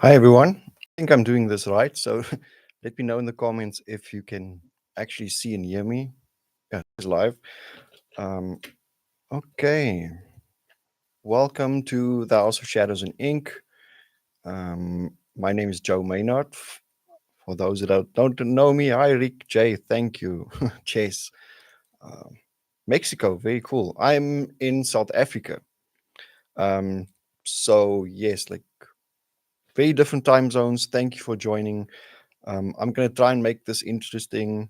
Hi, everyone. I think I'm doing this right. So let me know in the comments if you can actually see and hear me. Yeah, it's live. Um, okay. Welcome to the House of Shadows and Ink. My name is Joe Mynhardt. For those that don't know me, hi, Rick, Jay, thank you. Chase. Um, Mexico, very cool. I'm in South Africa. Um, so, yes, like very different time zones. Thank you for joining. I'm going to try and make this interesting,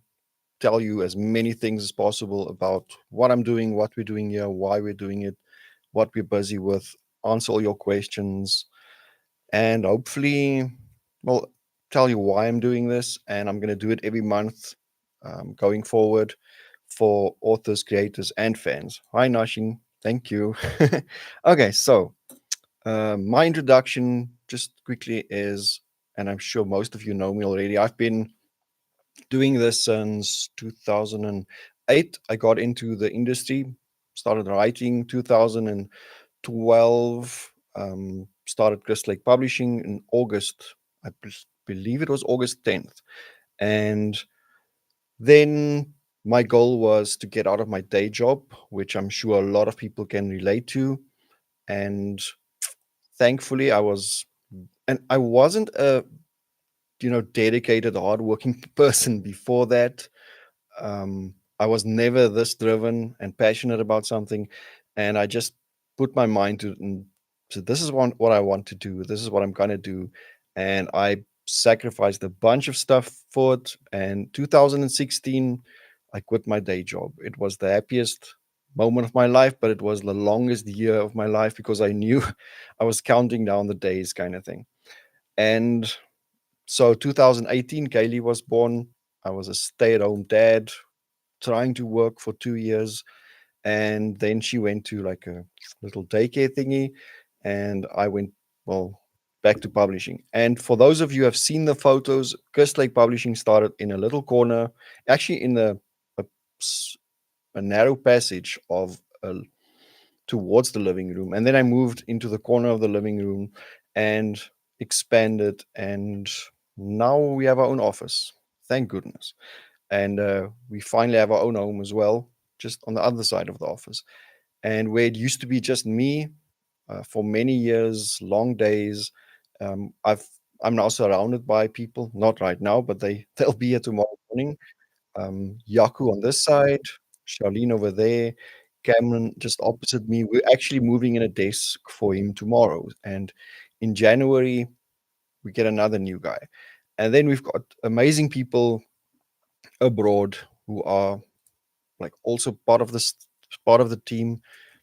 tell you as many things as possible about what I'm doing, what we're doing here, why we're doing it, what we're busy with, answer all your questions, and hopefully, well, tell you why I'm doing this. And I'm going to do it every month going forward for authors, creators, and fans. Hi, Nashin. Thank you. Okay, so my introduction, just quickly, is, and I'm sure most of you know me already, I've been doing this since 2008. I got into the industry, started writing 2012, started Crystal Lake Publishing in August. Believe it was August 10th. And then my goal was to get out of my day job, which I'm sure a lot of people can relate to. And thankfully, I wasn't a, dedicated, hardworking person before that. I was never this driven and passionate about something, and I just put my mind to so this is what I want to do. This is what I'm gonna do, and I sacrificed a bunch of stuff for it. And 2016, I quit my day job. It was the happiest moment of my life, but it was the longest year of my life because I knew I was counting down the days, kind of thing. And so 2018, Kaylee was born. I was a stay-at-home dad trying to work for 2 years. And then she went to like a little daycare thingy. And I went, well, back to publishing. And for those of you who have seen the photos, Crest Lake Publishing started in a little corner, actually in a, s- a narrow passage of towards the living room. And then I moved into the corner of the living room and expanded. And now we have our own office. Thank goodness. And we finally have our own home as well, just on the other side of the office. And where it used to be just me for many years, long days, I've I'm now surrounded by people. Not right now, but they'll be here tomorrow morning. Yaku on this side, Charlene over there, Cameron just opposite me. We're actually moving in a desk for him tomorrow, and in January we get another new guy, and then we've got amazing people abroad who are like also part of the team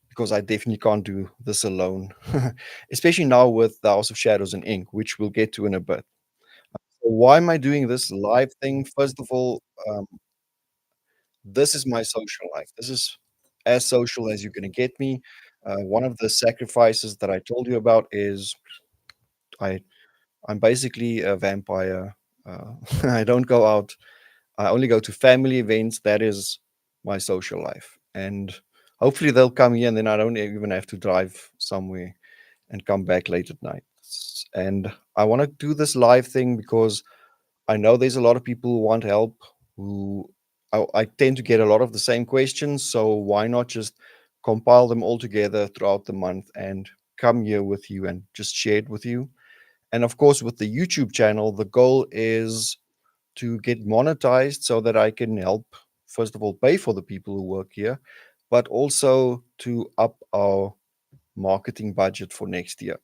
because I definitely can't do this alone, especially now with the House of Shadows and Ink, which we'll get to in a bit. So why am I doing this live thing? First of all, um, this is my social life. This is as social as you're going to get me. One of the sacrifices that I told you about is I I'm basically a vampire. I don't go out. I only go to family events. That is my social life. And hopefully they'll come here and then I don't even have to drive somewhere and come back late at night. And I want to do this live thing because I know there's a lot of people who want help who I tend to get a lot of the same questions. So why not just compile them all together throughout the month and come here with you and just share it with you? And of course, with the YouTube channel, the goal is to get monetized so that I can help, first of all, pay for the people who work here, but also to up our marketing budget for next year.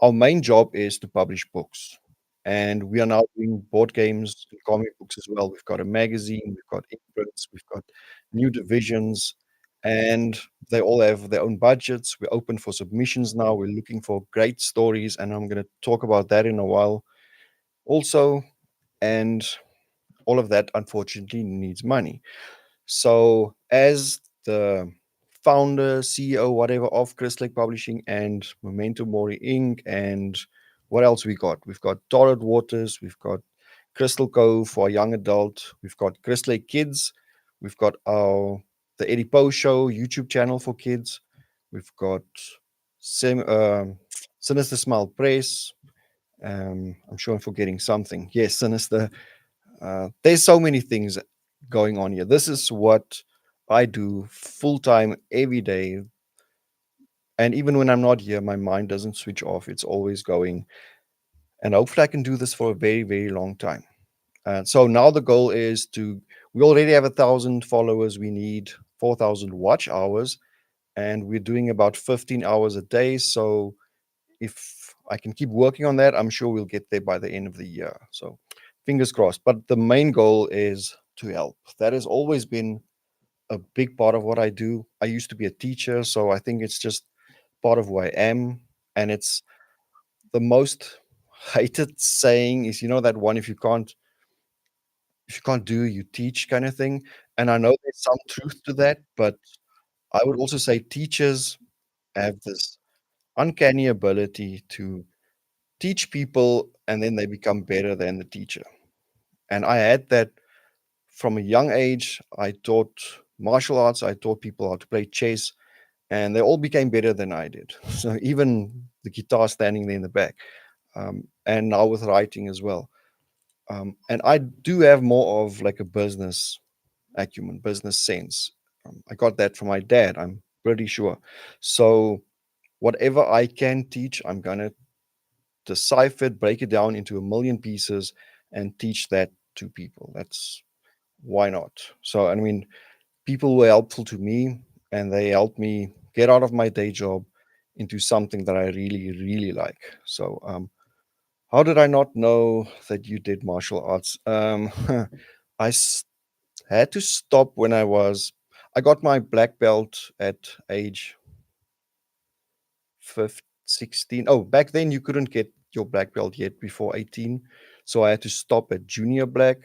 Our main job is to publish books, and we are now doing board games and comic books as well. We've got a magazine, we've got imprints, we've got new divisions, and they all have their own budgets. We're open for submissions now. We're looking for great stories, and I'm going to talk about that in a while also. And all of that, unfortunately, needs money. So, as the founder, CEO, whatever of Chris Lake Publishing and Memento Mori Inc., and what else we got? We've got Torrid Waters, we've got Crystal Cove for a young adult, we've got Chris Lake Kids, we've got our the Eddie Poe Show YouTube channel for kids, we've got Sinister Smile Press, I'm sure I'm forgetting something. Yes, sinister. There's so many things going on here. This is what I do full time every day. And even when I'm not here, my mind doesn't switch off. It's always going. And hopefully, I can do this for a very, very long time. So now the goal is to, we already have 1,000 followers. We need 4,000 watch hours. And we're doing about 15 hours a day. So if I can keep working on that, I'm sure we'll get there by the end of the year. So fingers crossed. But the main goal is to help. That has always been a big part of what I do. I used to be a teacher, so I think it's just part of who I am. And it's the most hated saying is, that one, if you can't do, you teach kind of thing. And I know there's some truth to that, but I would also say teachers have this uncanny ability to teach people and then they become better than the teacher. And I had that from a young age. I taught martial arts, I taught people how to play chess, and they all became better than I did. So even the guitar standing there in the back, and now with writing as well. And I do have more of like a business acumen, business sense. I got that from my dad, I'm pretty sure. So whatever I can teach, I'm gonna decipher it, break it down into a million pieces, and teach that to people. That's why not? So, I mean, people were helpful to me and they helped me get out of my day job into something that I really, really like. So, how did I not know that you did martial arts? I had to stop when I got my black belt at age 15, 16. Oh, back then you couldn't get your black belt yet before 18. So I had to stop at junior black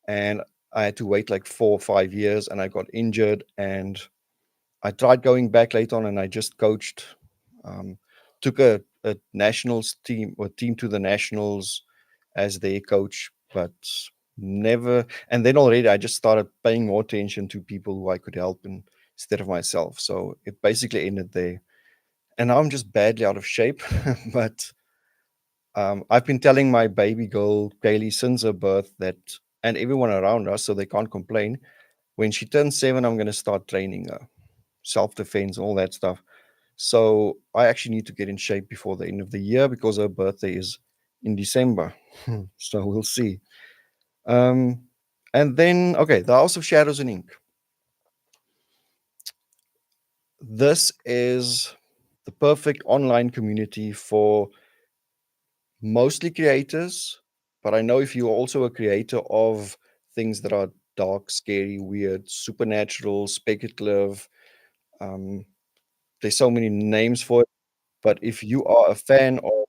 and I had to wait like 4 or 5 years and I got injured and I tried going back later on and I just coached, um, took a nationals team or team to the nationals as their coach, but never. And then already I just started paying more attention to people who I could help instead of myself. So it basically ended there. And now I'm just badly out of shape. But I've been telling my baby girl Kaylee since her birth that, and everyone around us, so they can't complain. When she turns 7, I'm going to start training her, self defense, all that stuff. So I actually need to get in shape before the end of the year because her birthday is in December. So we'll see. Um, and then, okay, the House of Shadows and Ink. This is the perfect online community for mostly creators, but I know if you're also a creator of things that are dark, scary, weird, supernatural, speculative, um, there's so many names for it. But if you are a fan of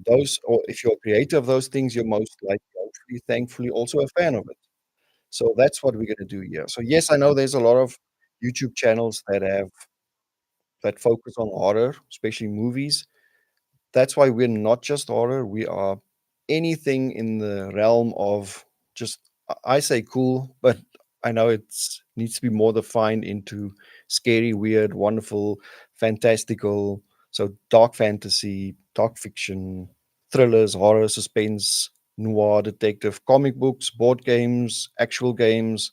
those, or if you're a creator of those things, you're most likely, hopefully, thankfully, also a fan of it. So that's what we're going to do here. So yes, I know there's a lot of YouTube channels that focus on horror, especially movies. That's why we're not just horror, we are anything in the realm of just I say cool, but I know it's needs to be more defined into scary, weird, wonderful, fantastical. So dark fantasy, dark fiction, thrillers, horror, suspense, noir, detective, comic books, board games, actual games,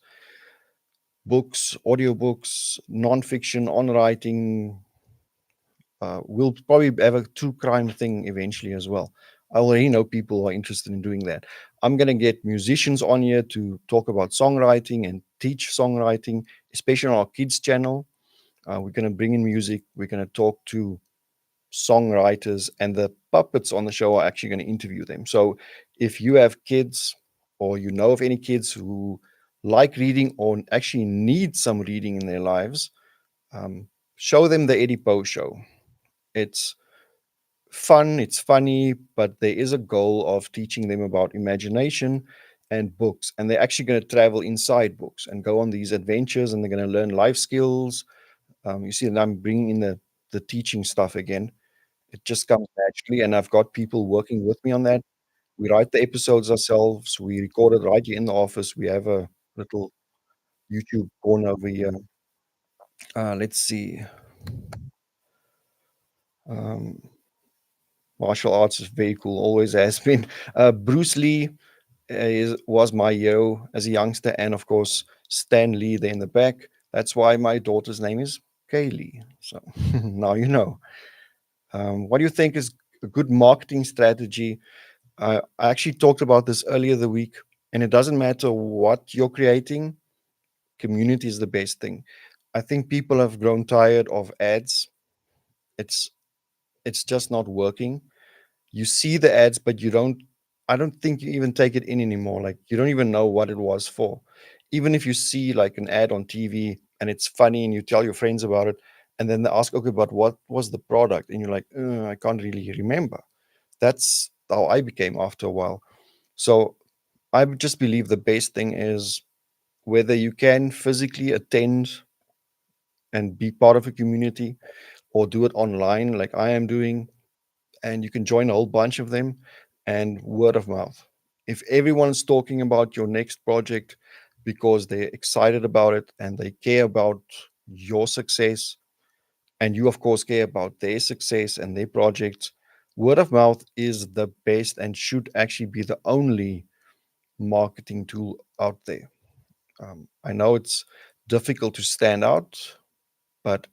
books, audiobooks, non-fiction, on writing, we'll probably have a true crime thing eventually as well. I already know people who are interested in doing that. I'm going to get musicians on here to talk about songwriting and teach songwriting, especially on our kids' channel. We're going to bring in music. We're going to talk to songwriters, and the puppets on the show are actually going to interview them. So if you have kids or you know of any kids who like reading or actually need some reading in their lives, show them the Eddie Poe show. It's fun, it's funny, but there is a goal of teaching them about imagination and books. And they're actually going to travel inside books and go on these adventures and they're going to learn life skills. You see, and I'm bringing in the teaching stuff again. It just comes naturally. And I've got people working with me on that. We write the episodes ourselves, we record it right here in the office. We have a little YouTube corner over here. Let's see. Um, Martial arts is very cool, always has been. Bruce Lee was my hero as a youngster, and of course, Stan Lee there in the back. That's why my daughter's name is Kaylee. So now you know. What do you think is a good marketing strategy? I actually talked about this earlier the week, and it doesn't matter what you're creating, community is the best thing. I think people have grown tired of ads. It's it's just not working. You see the ads, but you don't. I don't think you even take it in anymore. Like you don't even know what it was for. Even if you see like an ad on TV and it's funny and you tell your friends about it, and then they ask, okay, but what was the product? And you're like, I can't really remember. That's how I became after a while. So I would just believe the best thing is whether you can physically attend and be part of a community or do it online like I am doing, and you can join a whole bunch of them and word of mouth. If everyone's talking about your next project because they're excited about it and they care about your success, and you, of course, care about their success and their projects, word of mouth is the best and should actually be the only marketing tool out there. I know it's difficult to stand out, but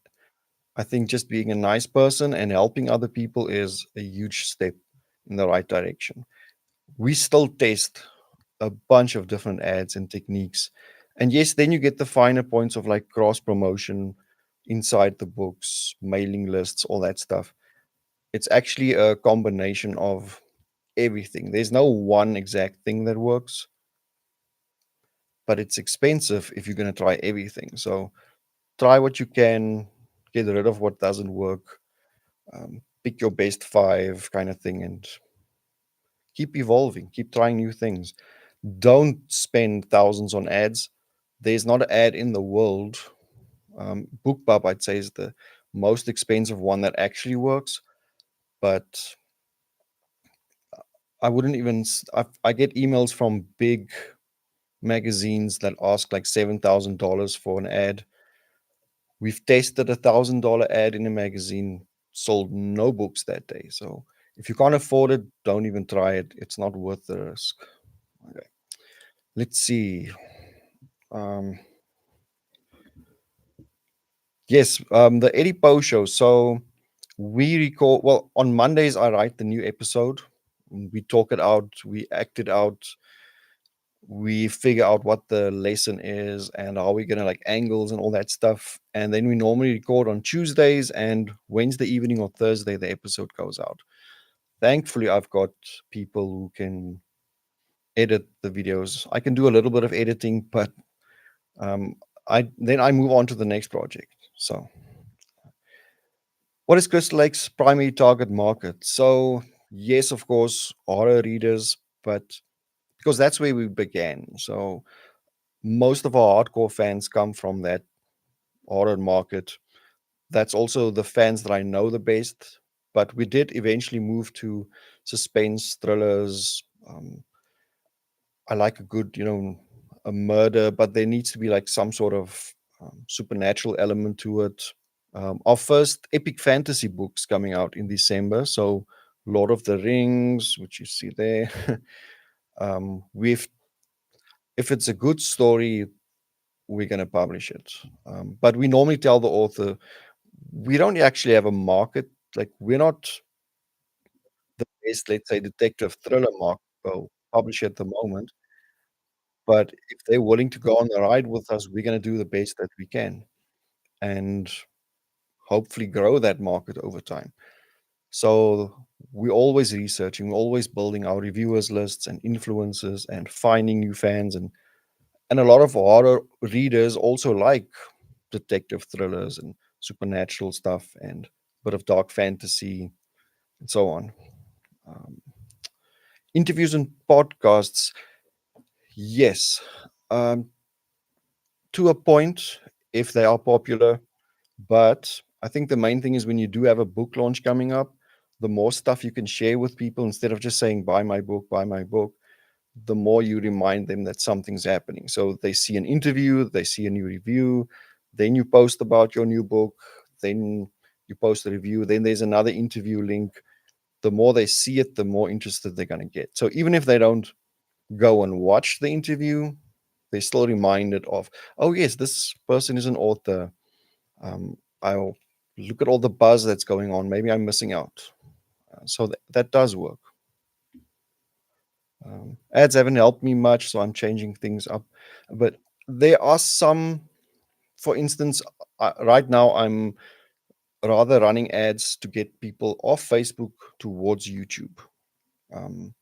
I think just being a nice person and helping other people is a huge step in the right direction. We still test a bunch of different ads and techniques. And yes, then you get the finer points of like cross promotion inside the books, mailing lists, all that stuff. It's actually a combination of everything. There's no one exact thing that works, but it's expensive if you're going to try everything. So try what you can, get rid of what doesn't work, pick your best five kind of thing, and keep evolving, keep trying new things. Don't spend thousands on ads. There's not an ad in the world. BookBub, I'd say, is the most expensive one that actually works. But I wouldn't even. I get emails from big magazines that ask like $7,000 for an ad. We've tested $1,000 ad in a magazine, sold no books that day. So if you can't afford it, don't even try it. It's not worth the risk. Okay. Let's see. Um, yes, the Eddie Poe show. So we record, well, on Mondays, I write the new episode. We talk it out, we act it out, we figure out what the lesson is and how we're going to like angles and all that stuff. And then we normally record on Tuesdays, and Wednesday evening or Thursday, the episode goes out. Thankfully, I've got people who can edit the videos. I can do a little bit of editing, but um, I move on to the next project. So what is Crystal Lake's primary target market? So, yes, of course, horror readers, but because that's where we began. So, most of our hardcore fans come from that horror market. That's also the fans that I know the best. But we did eventually move to suspense thrillers. I like a good, a murder, but there needs to be like some sort of supernatural element to it. Our first epic fantasy books coming out in December. So, Lord of the Rings, which you see there. We've If it's a good story, we're going to publish it. But we normally tell the author we don't actually have a market. Like we're not the best, let's say, detective thriller market publisher at the moment. But if they're willing to go on the ride with us, we're going to do the best that we can and hopefully grow that market over time. So we're always researching, we're always building our reviewers lists and influencers and finding new fans, and a lot of horror readers also like detective thrillers and supernatural stuff and a bit of dark fantasy and so on. Um, Interviews and podcasts, yes, um, to a point if they are popular. But I think the main thing is when you do have a book launch coming up, the more stuff you can share with people instead of just saying, buy my book, the more you remind them that something's happening. So they see an interview, they see a new review, then you post about your new book, then you post a review, then there's another interview link. the more they see it, the more interested they're going to get. So even if they don't go and watch the interview, they're still reminded of, oh, yes, this person is an author. I'll look at all the buzz that's going on. Maybe I'm missing out. So that does work. Ads haven't helped me much, so I'm changing things up. But there are some, for instance, right now I'm rather running ads to get people off Facebook towards YouTube, um,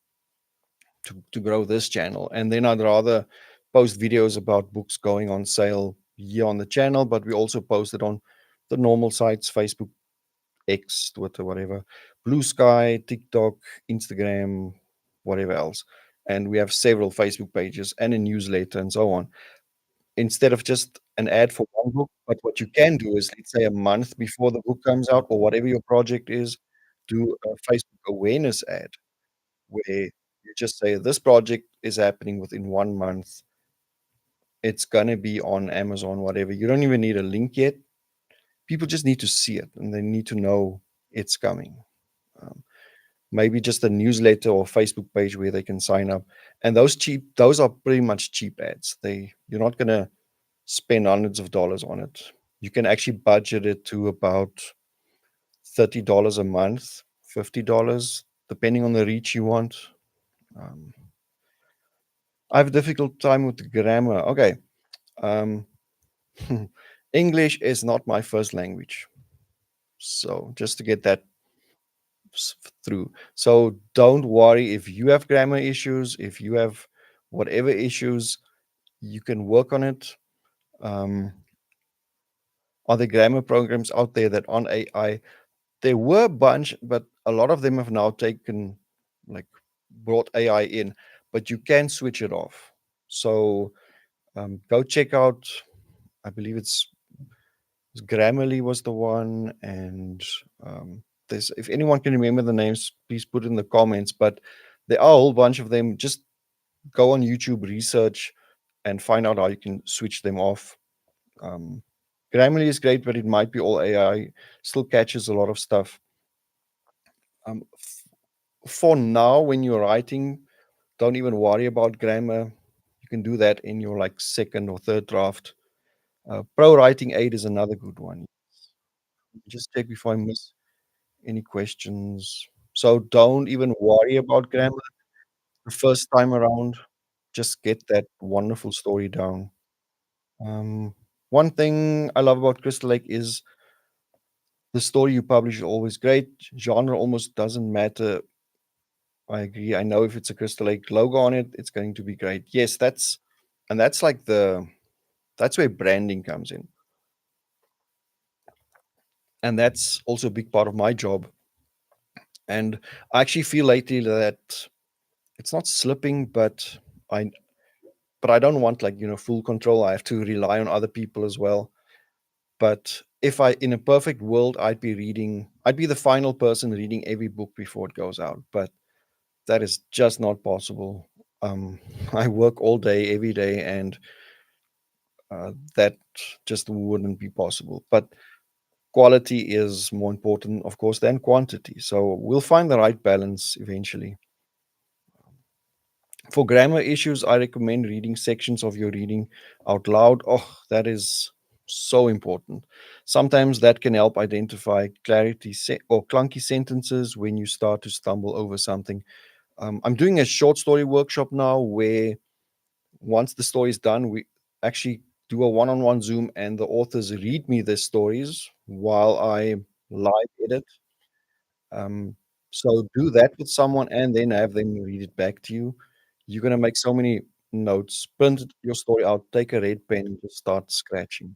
to grow this channel. And then I'd rather post videos about books going on sale here on the channel, but we also post it on the normal sites, Facebook, X, Twitter, whatever, Blue Sky, TikTok, Instagram, whatever else. And we have several Facebook pages and a newsletter and so on. Instead of just an ad for one book, but what you can do is, let's say, a month before the book comes out or whatever your project is, do a Facebook awareness ad where you just say, this project is happening within 1 month. It's going to be on Amazon, whatever. You don't even need a link yet. People just need to see it and they need to know it's coming. Um, Maybe just a newsletter or Facebook page where they can sign up. And those are pretty much cheap ads. You're not going to spend hundreds of dollars on it. You can actually budget it to about $30 a month, $50, depending on the reach you want. Um, I have a difficult time with the grammar. Okay. Um, English is not my first language. So just to get that through. So don't worry if you have grammar issues, if you have whatever issues, you can work on it. Um, are there grammar programs out there that on AI? There were a bunch, but a lot of them have now taken, like, brought AI in, but you can switch it off. So go check out, I believe it's Grammarly was the one, and there's, if anyone can remember the names, please put it in the comments. But there are a whole bunch of them. Just go on YouTube, research, and find out how you can switch them off. Um, Grammarly is great, but it might be all AI. Still catches a lot of stuff. For now, when you're writing, don't even worry about grammar. You can do that in your like second or third draft. Pro Writing Aid is another good one. Just check before I miss any questions. So don't even worry about grammar the first time around. Just get that wonderful story down. One thing I love about Crystal Lake is the story you publish is always great. Genre almost doesn't matter. I agree. I know if it's a Crystal Lake logo on it, it's going to be great. Yes, that's like that's where branding comes in. And that's also a big part of my job. And I actually feel lately that it's not slipping, I but I don't want, like, full control. I have to rely on other people as well. But if in a perfect world, I'd be the final person reading every book before it goes out. But that is just not possible. I work all day, every day, and that just wouldn't be possible. But quality is more important, of course, than quantity. So we'll find the right balance eventually. For grammar issues, I recommend reading sections of your reading out loud. Oh, that is so important. Sometimes that can help identify or clunky sentences when you start to stumble over something. I'm doing a short story workshop now where once the story is done, we actually do a one-on-one Zoom and the authors read me their stories while I live edit. Um, so do that with someone and then have them read it back to you. You're gonna make so many notes. Print your story out, take a red pen, and just start scratching.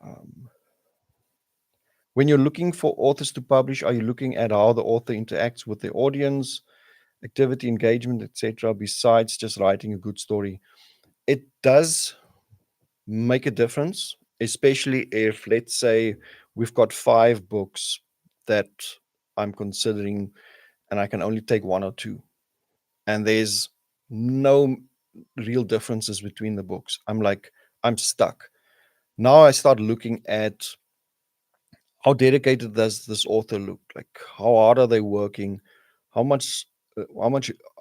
Um, when you're looking for authors to publish, are you looking at how the author interacts with the audience, activity, engagement, etc., besides just writing a good story? It does make a difference, especially if, let's say, we've got 5 books that I'm considering and I can only take one or two, and there's no real differences between the books. I'm stuck. Now I start looking at how dedicated does this author look? Like, how hard are they working? How much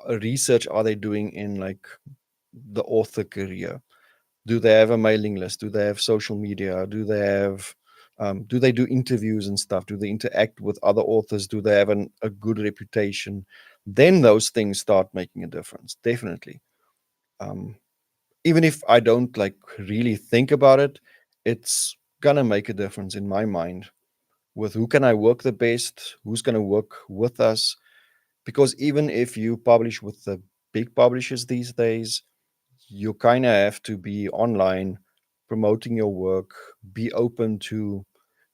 research are they doing in like the author career? Do they have a mailing list? Do they have social media? Do they do interviews and stuff? Do they interact with other authors? Do they have a good reputation? Then those things start making a difference, definitely. Um, Even if I don't like really think about it, it's gonna make a difference in my mind with who can I work the best, who's gonna work with us. Because even if you publish with the big publishers these days, you kind of have to be online promoting your work, be open to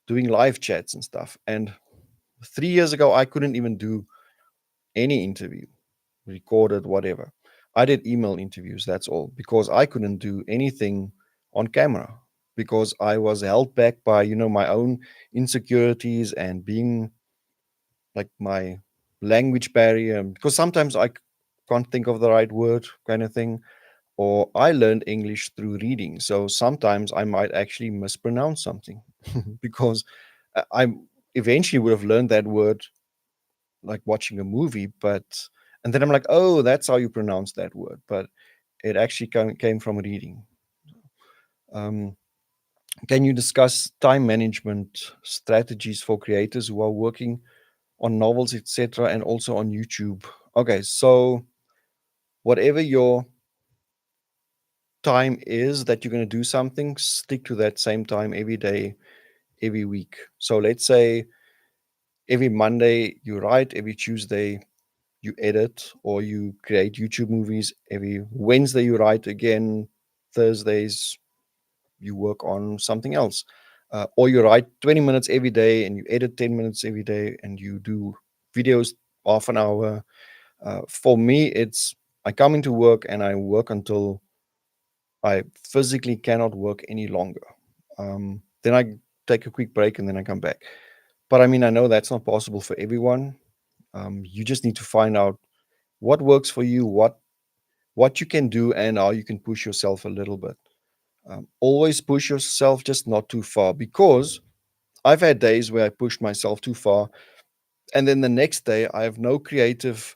doing live chats and stuff. And 3 years ago, I couldn't even do any interview, recorded, whatever. I did email interviews, that's all, because I couldn't do anything on camera because I was held back by, my own insecurities and being like my language barrier. Because sometimes can't think of the right word, kind of thing. Or I learned English through reading. So sometimes I might actually mispronounce something because I eventually would have learned that word like watching a movie, and then I'm like, oh, that's how you pronounce that word. But it actually came from reading. Um, can you discuss time management strategies for creators who are working on novels, etc., and also on YouTube? Okay, so whatever your time is that you're going to do something, stick to that same time every day, every week. So let's say every Monday you write, every Tuesday you edit or you create YouTube movies, every Wednesday you write again, Thursdays you work on something else. Or you write 20 minutes every day and you edit 10 minutes every day and you do videos half an hour. For me, it's I come into work and I work until I physically cannot work any longer. Then I take a quick break and then I come back. But I mean, I know that's not possible for everyone. You just need to find out what works for you, what you can do, and how you can push yourself a little bit. Always push yourself, just not too far. Because I've had days where I pushed myself too far, and then the next day I have no creative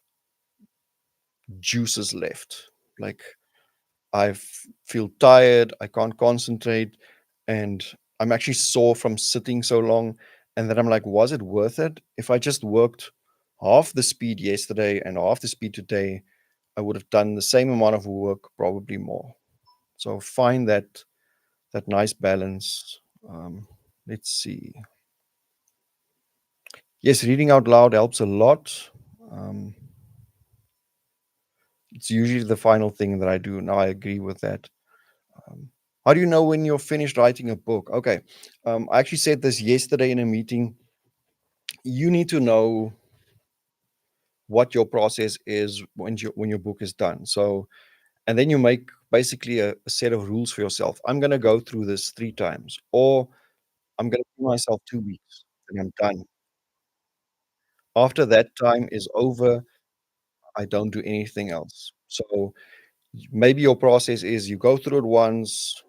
juices left. Like feel tired, I can't concentrate, and I'm actually sore from sitting so long. And then I'm like, was it worth it? If I just worked half the speed yesterday and half the speed today, I would have done the same amount of work, probably more. So find that nice balance. Let's see. Yes, reading out loud helps a lot. Um, it's usually the final thing that I do. Now I agree with that. Um, how do you know when you're finished writing a book? Okay. I actually said this yesterday in a meeting. You need to know what your process is when your book is done. So, and then you make basically a set of rules for yourself. I'm going to go through this 3 times, or I'm going to give myself 2 weeks and I'm done. After that time is over, I don't do anything else. So maybe your process is you go through it once,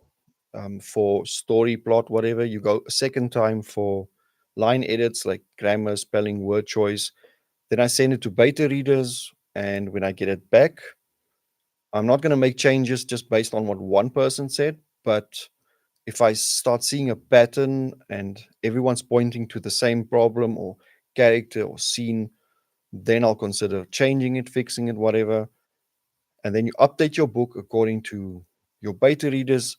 for story, plot, whatever. You go a second time for line edits like grammar, spelling, word choice. Then I send it to beta readers. And when I get it back, I'm not going to make changes just based on what one person said. But if I start seeing a pattern and everyone's pointing to the same problem or character or scene, then I'll consider changing it, fixing it, whatever. And then you update your book according to your beta readers,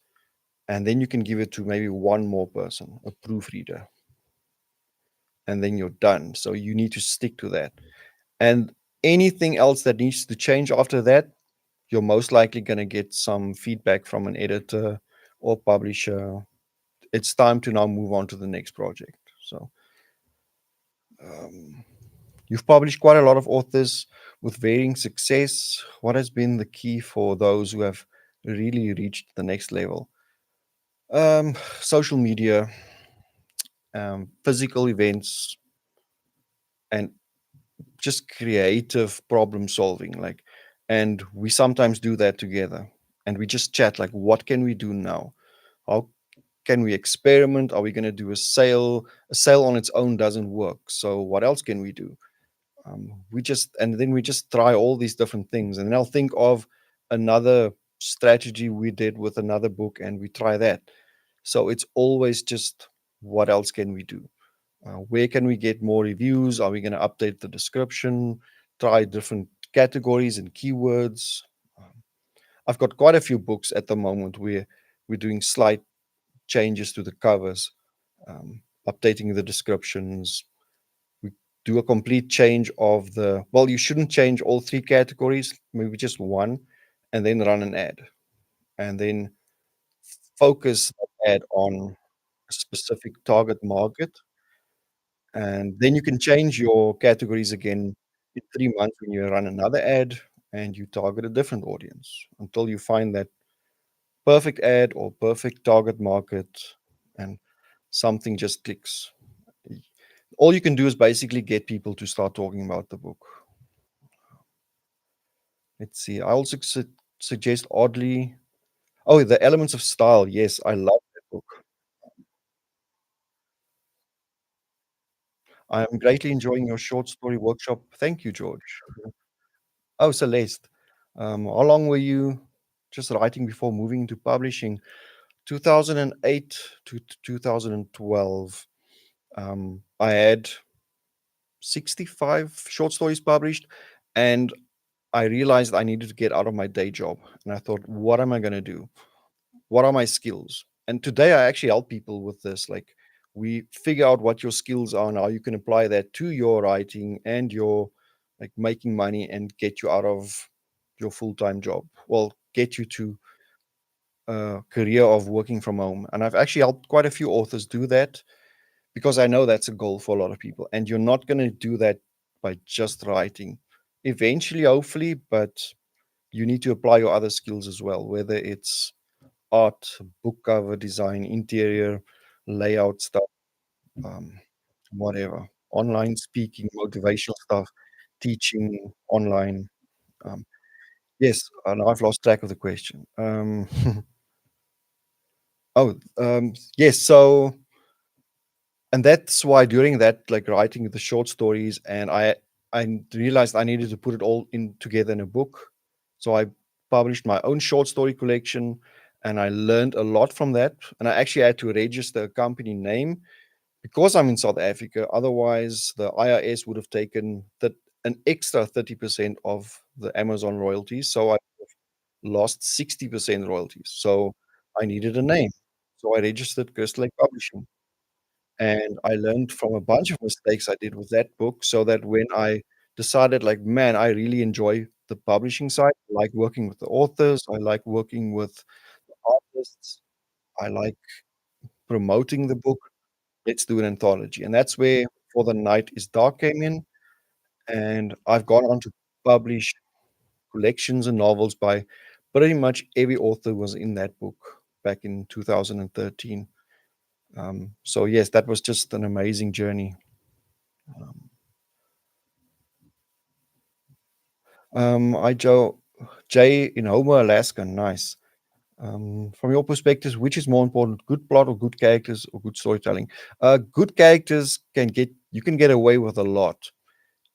and then you can give it to maybe one more person, a proofreader, and then you're done. So you need to stick to that. And anything else that needs to change after that, you're most likely going to get some feedback from an editor or publisher. It's time to now move on to the next project. So, um, you've published quite a lot of authors with varying success. What has been the key for those who have really reached the next level? Social media, physical events, and just creative problem solving. And we sometimes do that together, and we just chat like, what can we do now? How can we experiment? Are we going to do a sale? A sale on its own doesn't work. So what else can we do? And then we just try all these different things. And then I'll think of another strategy we did with another book and we try that. So it's always just what else can we do? Where can we get more reviews? Are we going to update the description? Try different categories and keywords. Um, I've got quite a few books at the moment where we're doing slight changes to the covers, updating the descriptions. We do a complete change of well, you shouldn't change all three categories, maybe just one, and then run an ad. And then focus that ad on a specific target market. And then you can change your categories again in 3 months when you run another ad and you target a different audience until you find that perfect ad or perfect target market and something just clicks. All you can do is basically get people to start talking about the book. Let's see. I also suggest oddly. Oh, The Elements of Style. Yes, I love that book. I am greatly enjoying your short story workshop. Thank you, George. Oh, Celeste. How long were you just writing before moving into publishing? 2008 to 2012. I had 65 short stories published, and I realized I needed to get out of my day job. And I thought, what am I going to do? What are my skills? And today I actually help people with this. Like, we figure out what your skills are and how you can apply that to your writing and your like making money and get you out of your full-time job. Well, get you to a career of working from home. And I've actually helped quite a few authors do that because I know that's a goal for a lot of people. And you're not going to do that by just writing. Eventually, hopefully, but you need to apply your other skills as well, whether it's art, book cover design, interior, layout stuff, um, whatever, online speaking, motivational stuff, teaching online. Um, yes, and I've lost track of the question. Yes. So, and that's why during that, like writing the short stories, and I realized I needed to put it all in together in a book. So I published my own short story collection, and I learned a lot from that. And I actually had to register a company name because I'm in South Africa. Otherwise, the IRS would have taken an extra 30% of the Amazon royalties. So I lost 60% royalties. So I needed a name. So I registered Crystal Lake Publishing. And I learned from a bunch of mistakes I did with that book so that when I decided, like, man, I really enjoy the publishing side, I like working with the authors, I like working with artists, I like promoting the book, let's do an anthology. And that's where For the Night is Dark came in. And I've gone on to publish collections and novels by pretty much every author who was in that book back in 2013. So yes, that was just an amazing journey. Um, I Joe Jay in Homer, Alaska. Nice. From your perspective, which is more important, good plot or good characters or good storytelling? Good characters you can get away with a lot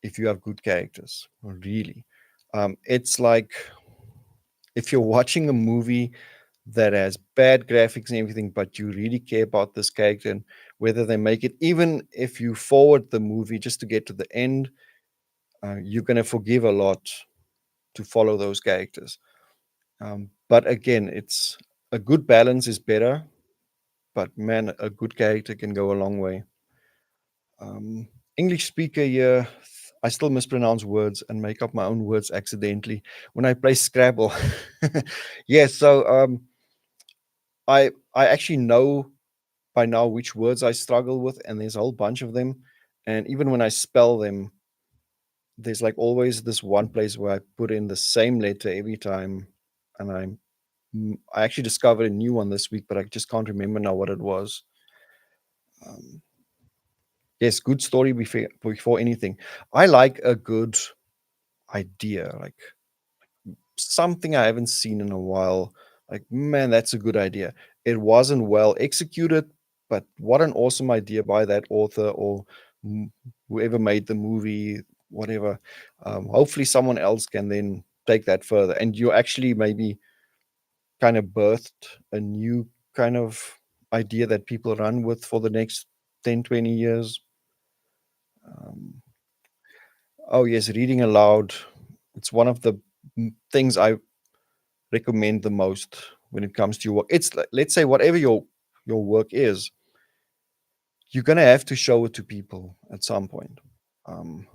if you have good characters. Really, it's like if you're watching a movie that has bad graphics and everything, but you really care about this character and whether they make it, even if you forward the movie just to get to the end, you're going to forgive a lot to follow those characters. But again, it's a good balance is better, but man, a good character can go a long way. Um, English speaker here, I still mispronounce words and make up my own words accidentally when I play Scrabble. Yes, so I actually know by now which words I struggle with, and there's a whole bunch of them. And even when I spell them, there's like always this one place where I put in the same letter every time, and I actually discovered a new one this week, but I just can't remember now what it was. Um, yes, good story before anything. I like a good idea, like something I haven't seen in a while. Like, man, that's a good idea. it wasn't well executed, but what an awesome idea by that author or m whoever made the movie, whatever. Hopefully someone else can then take that further, and you actually maybe kind of birthed a new kind of idea that people run with for the next 10, 20 years. Um, oh, yes, reading aloud. It's one of the things I recommend the most when it comes to your work. It's like, let's say whatever your work is, you're gonna have to show it to people at some point. Um,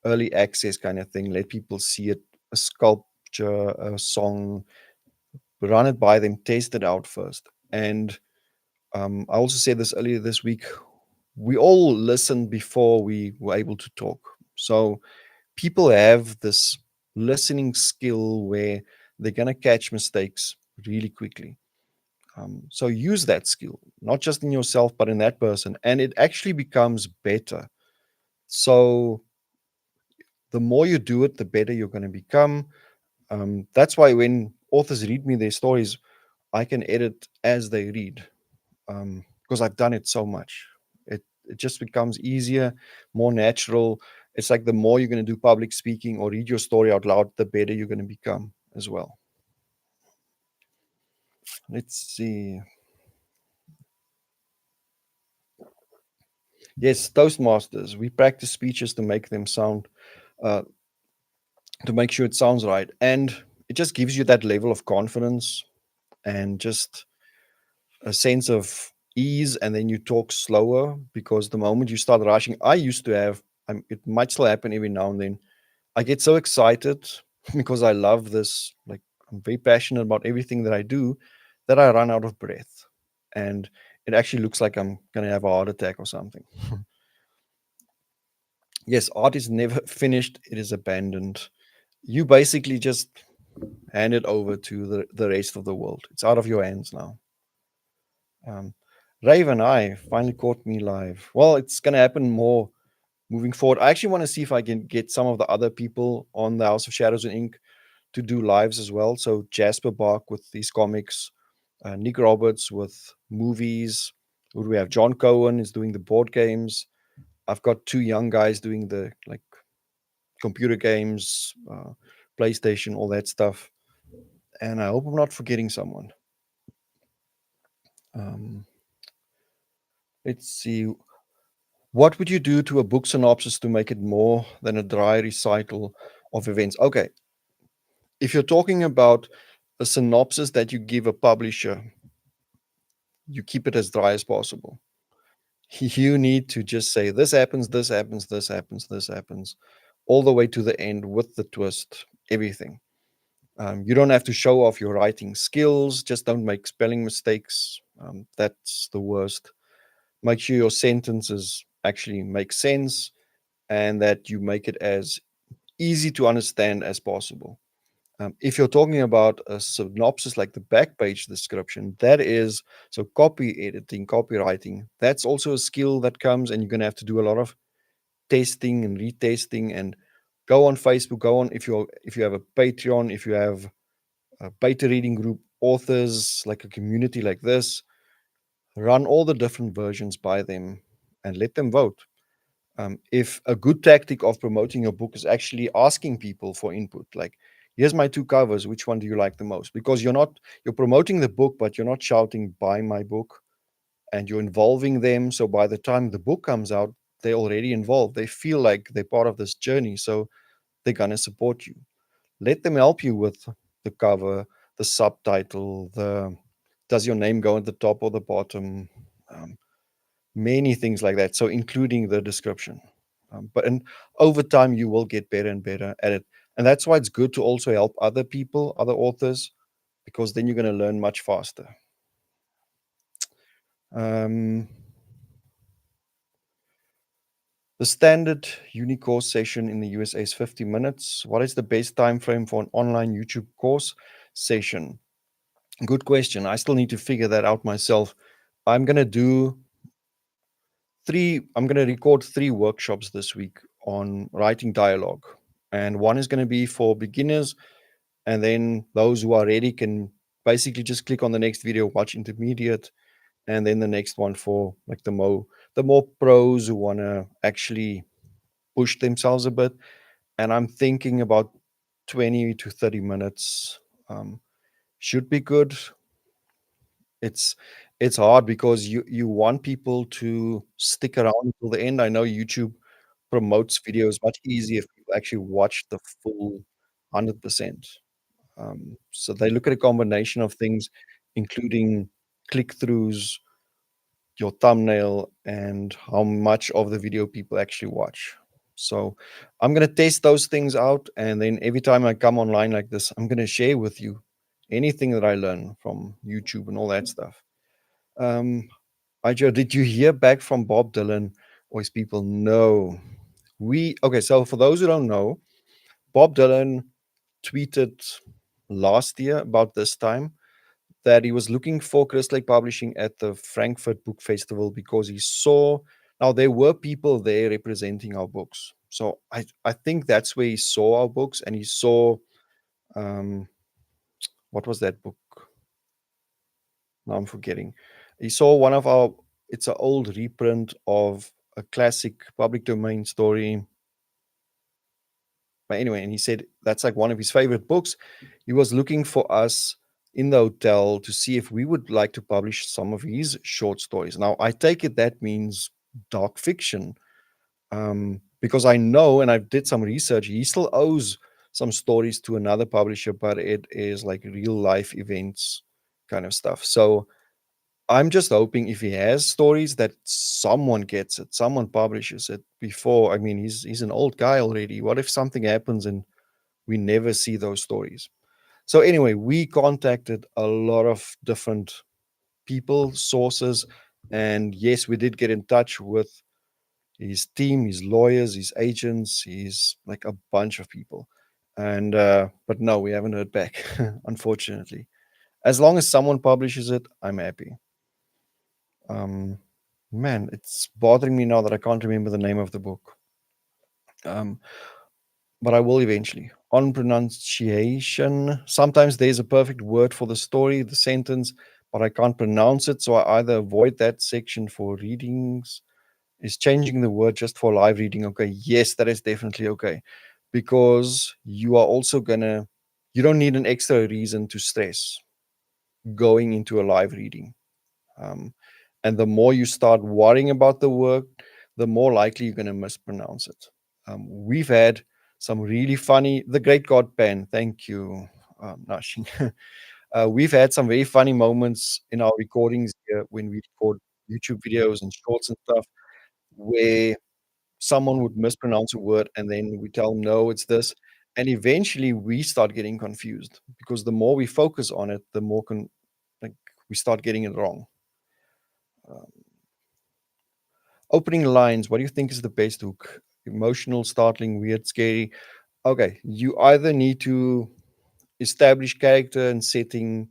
Early access kind of thing. Let people see it, a sculpture, a song, run it by them, test it out first. And I also said this earlier this week. We all listen before we were able to talk. So people have this listening skill where they're gonna catch mistakes really quickly. So use that skill, not just in yourself, but in that person, and it actually becomes better. So the more you do it, the better you're going to become. That's why when authors read me their stories, I can edit as they read because I've done it so much. It just becomes easier, more natural. It's like the more you're going to do public speaking or read your story out loud, the better you're going to become as well. Let's see. Yes, Toastmasters. We practice speeches to make them sound, uh, to make sure it sounds right. And it just gives you that level of confidence and just a sense of ease. And then you talk slower because the moment you start rushing, I used to have, it might still happen every now and then. I get so excited because I love this. Like, I'm very passionate about everything that I do that I run out of breath. And it actually looks like I'm going to have a heart attack or something. Yes, art is never finished, it is abandoned. You basically just hand it over to the rest of the world. It's out of your hands now. Um, Raven, I finally caught me live. Well, it's going to happen more moving forward. I actually want to see if I can get some of the other people on the House of Shadows and Ink to do lives as well. So Jasper Bach with these comics, Nick Roberts with movies. Who do we have? John Cohen is doing the board games. I've got two young guys doing the like computer games, PlayStation, all that stuff. And I hope I'm not forgetting someone. Um, let's see. What would you do to a book synopsis to make it more than a dry recital of events? Okay, if you're talking about a synopsis that you give a publisher, you keep it as dry as possible. You need to just say this happens, this happens, this happens, this happens, all the way to the end with the twist, everything. You don't have to show off your writing skills. Just don't make spelling mistakes. That's the worst. Make sure your sentences actually make sense and that you make it as easy to understand as possible. If you're talking about a synopsis like the back page description, that is so copy editing, copywriting. That's also a skill that comes, and you're going to have to do a lot of testing and retesting. And go on Facebook, go on if you have a Patreon, if you have a beta reading group, authors like a community like this, run all the different versions by them and let them vote. If a good tactic of promoting your book is actually asking people for input, like, here's my two covers, which one do you like the most? Because you're promoting the book, but you're not shouting, buy my book, and you're involving them. So by the time the book comes out, they're already involved. They feel like they're part of this journey. So they're going to support you. Let them help you with the cover, the subtitle, the does your name go at the top or the bottom? Um, Many things like that. So including the description. But and over time, you will get better and better at it. And that's why it's good to also help other people, other authors, because then you're going to learn much faster. Um, the standard uni course session in the USA is 50 minutes. What is the best time frame for an online YouTube course session? Good question. I still need to figure that out myself. I'm going to do I'm going to record 3 workshops this week on writing dialogue. And one is going to be for beginners, and then those who are ready can basically just click on the next video, watch intermediate, and then the next one for like the more pros who want to actually push themselves a bit. And I'm thinking about 20 to 30 minutes um, should be good. It's hard because you want people to stick around until the end. I know YouTube promotes videos much easier if people actually watch the full 100%. So they look at a combination of things, including click-throughs, your thumbnail, and how much of the video people actually watch. So I'm gonna test those things out, and then every time I come online like this, I'm gonna share with you anything that I learn from YouTube and all that stuff. Um, Joe, did you hear back from Bob Dylan or his people? No. Okay, so for those who don't know, Bob Dylan tweeted last year about this time that he was looking for Christlake Publishing at the Frankfurt Book Festival because he saw now there were people there representing our books. So I think that's where he saw our books and he saw um, what was that book? Now I'm forgetting. He saw one of our it's an old reprint of a classic public domain story. But anyway, and he said that's like one of his favorite books. He was looking for us in the hotel to see if we would like to publish some of his short stories. Now, I take it that means dark fiction, because I know, and I did some research, he still owes some stories to another publisher, but it is like real life events kind of stuff. So I'm just hoping if he has stories that someone gets it, someone publishes it before. I mean, he's an old guy already. What if something happens and we never see those stories? So anyway, we contacted a lot of different people, sources, and yes, we did get in touch with his team, his lawyers, his agents, his like a bunch of people. And but no, we haven't heard back, unfortunately. As long as someone publishes it, I'm happy. Um, Man, it's bothering me now that I can't remember the name of the book. Um, but I will eventually. On pronunciation, sometimes there's a perfect word for the story, the sentence, but I can't pronounce it. So I either avoid that section for readings. Is changing the word just for live reading okay? Yes, that is definitely okay. Because you don't need an extra reason to stress going into a live reading. Um, and the more you start worrying about the work, the more likely you're going to mispronounce it. We've had some really funny, the Great God Pan, thank you, Nashing. We've had some very funny moments in our recordings here when we record YouTube videos and shorts and stuff where someone would mispronounce a word and then we tell them, no, it's this. And eventually we start getting confused because the more we focus on it, the more like we start getting it wrong. Um, Opening lines, what do you think is the best hook? Emotional, startling, weird, scary. Okay, you either need to establish character and setting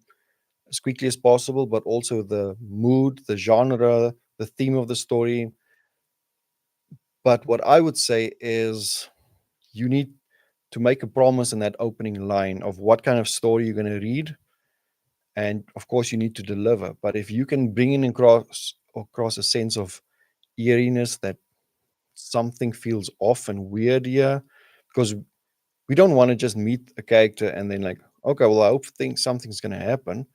as quickly as possible, but also the mood, the genre, the theme of the story. But what I would say is you need to make a promise in that opening line of what kind of story you're going to read. And of course, you need to deliver. But if you can bring in across a sense of eeriness that something feels off and weird here, because we don't want to just meet a character and then like, okay, well, I hope something's going to happen.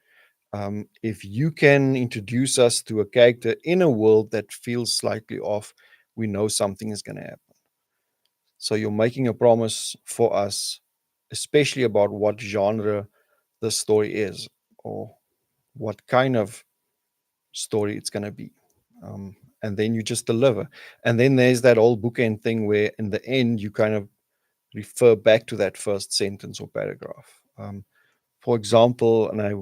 If you can introduce us to a character in a world that feels slightly off, we know something is going to happen. So you're making a promise for us, especially about what genre the story is or what kind of story it's going to be. And then you just deliver. And then there's that old bookend thing where in the end you kind of refer back to that first sentence or paragraph. For example, and I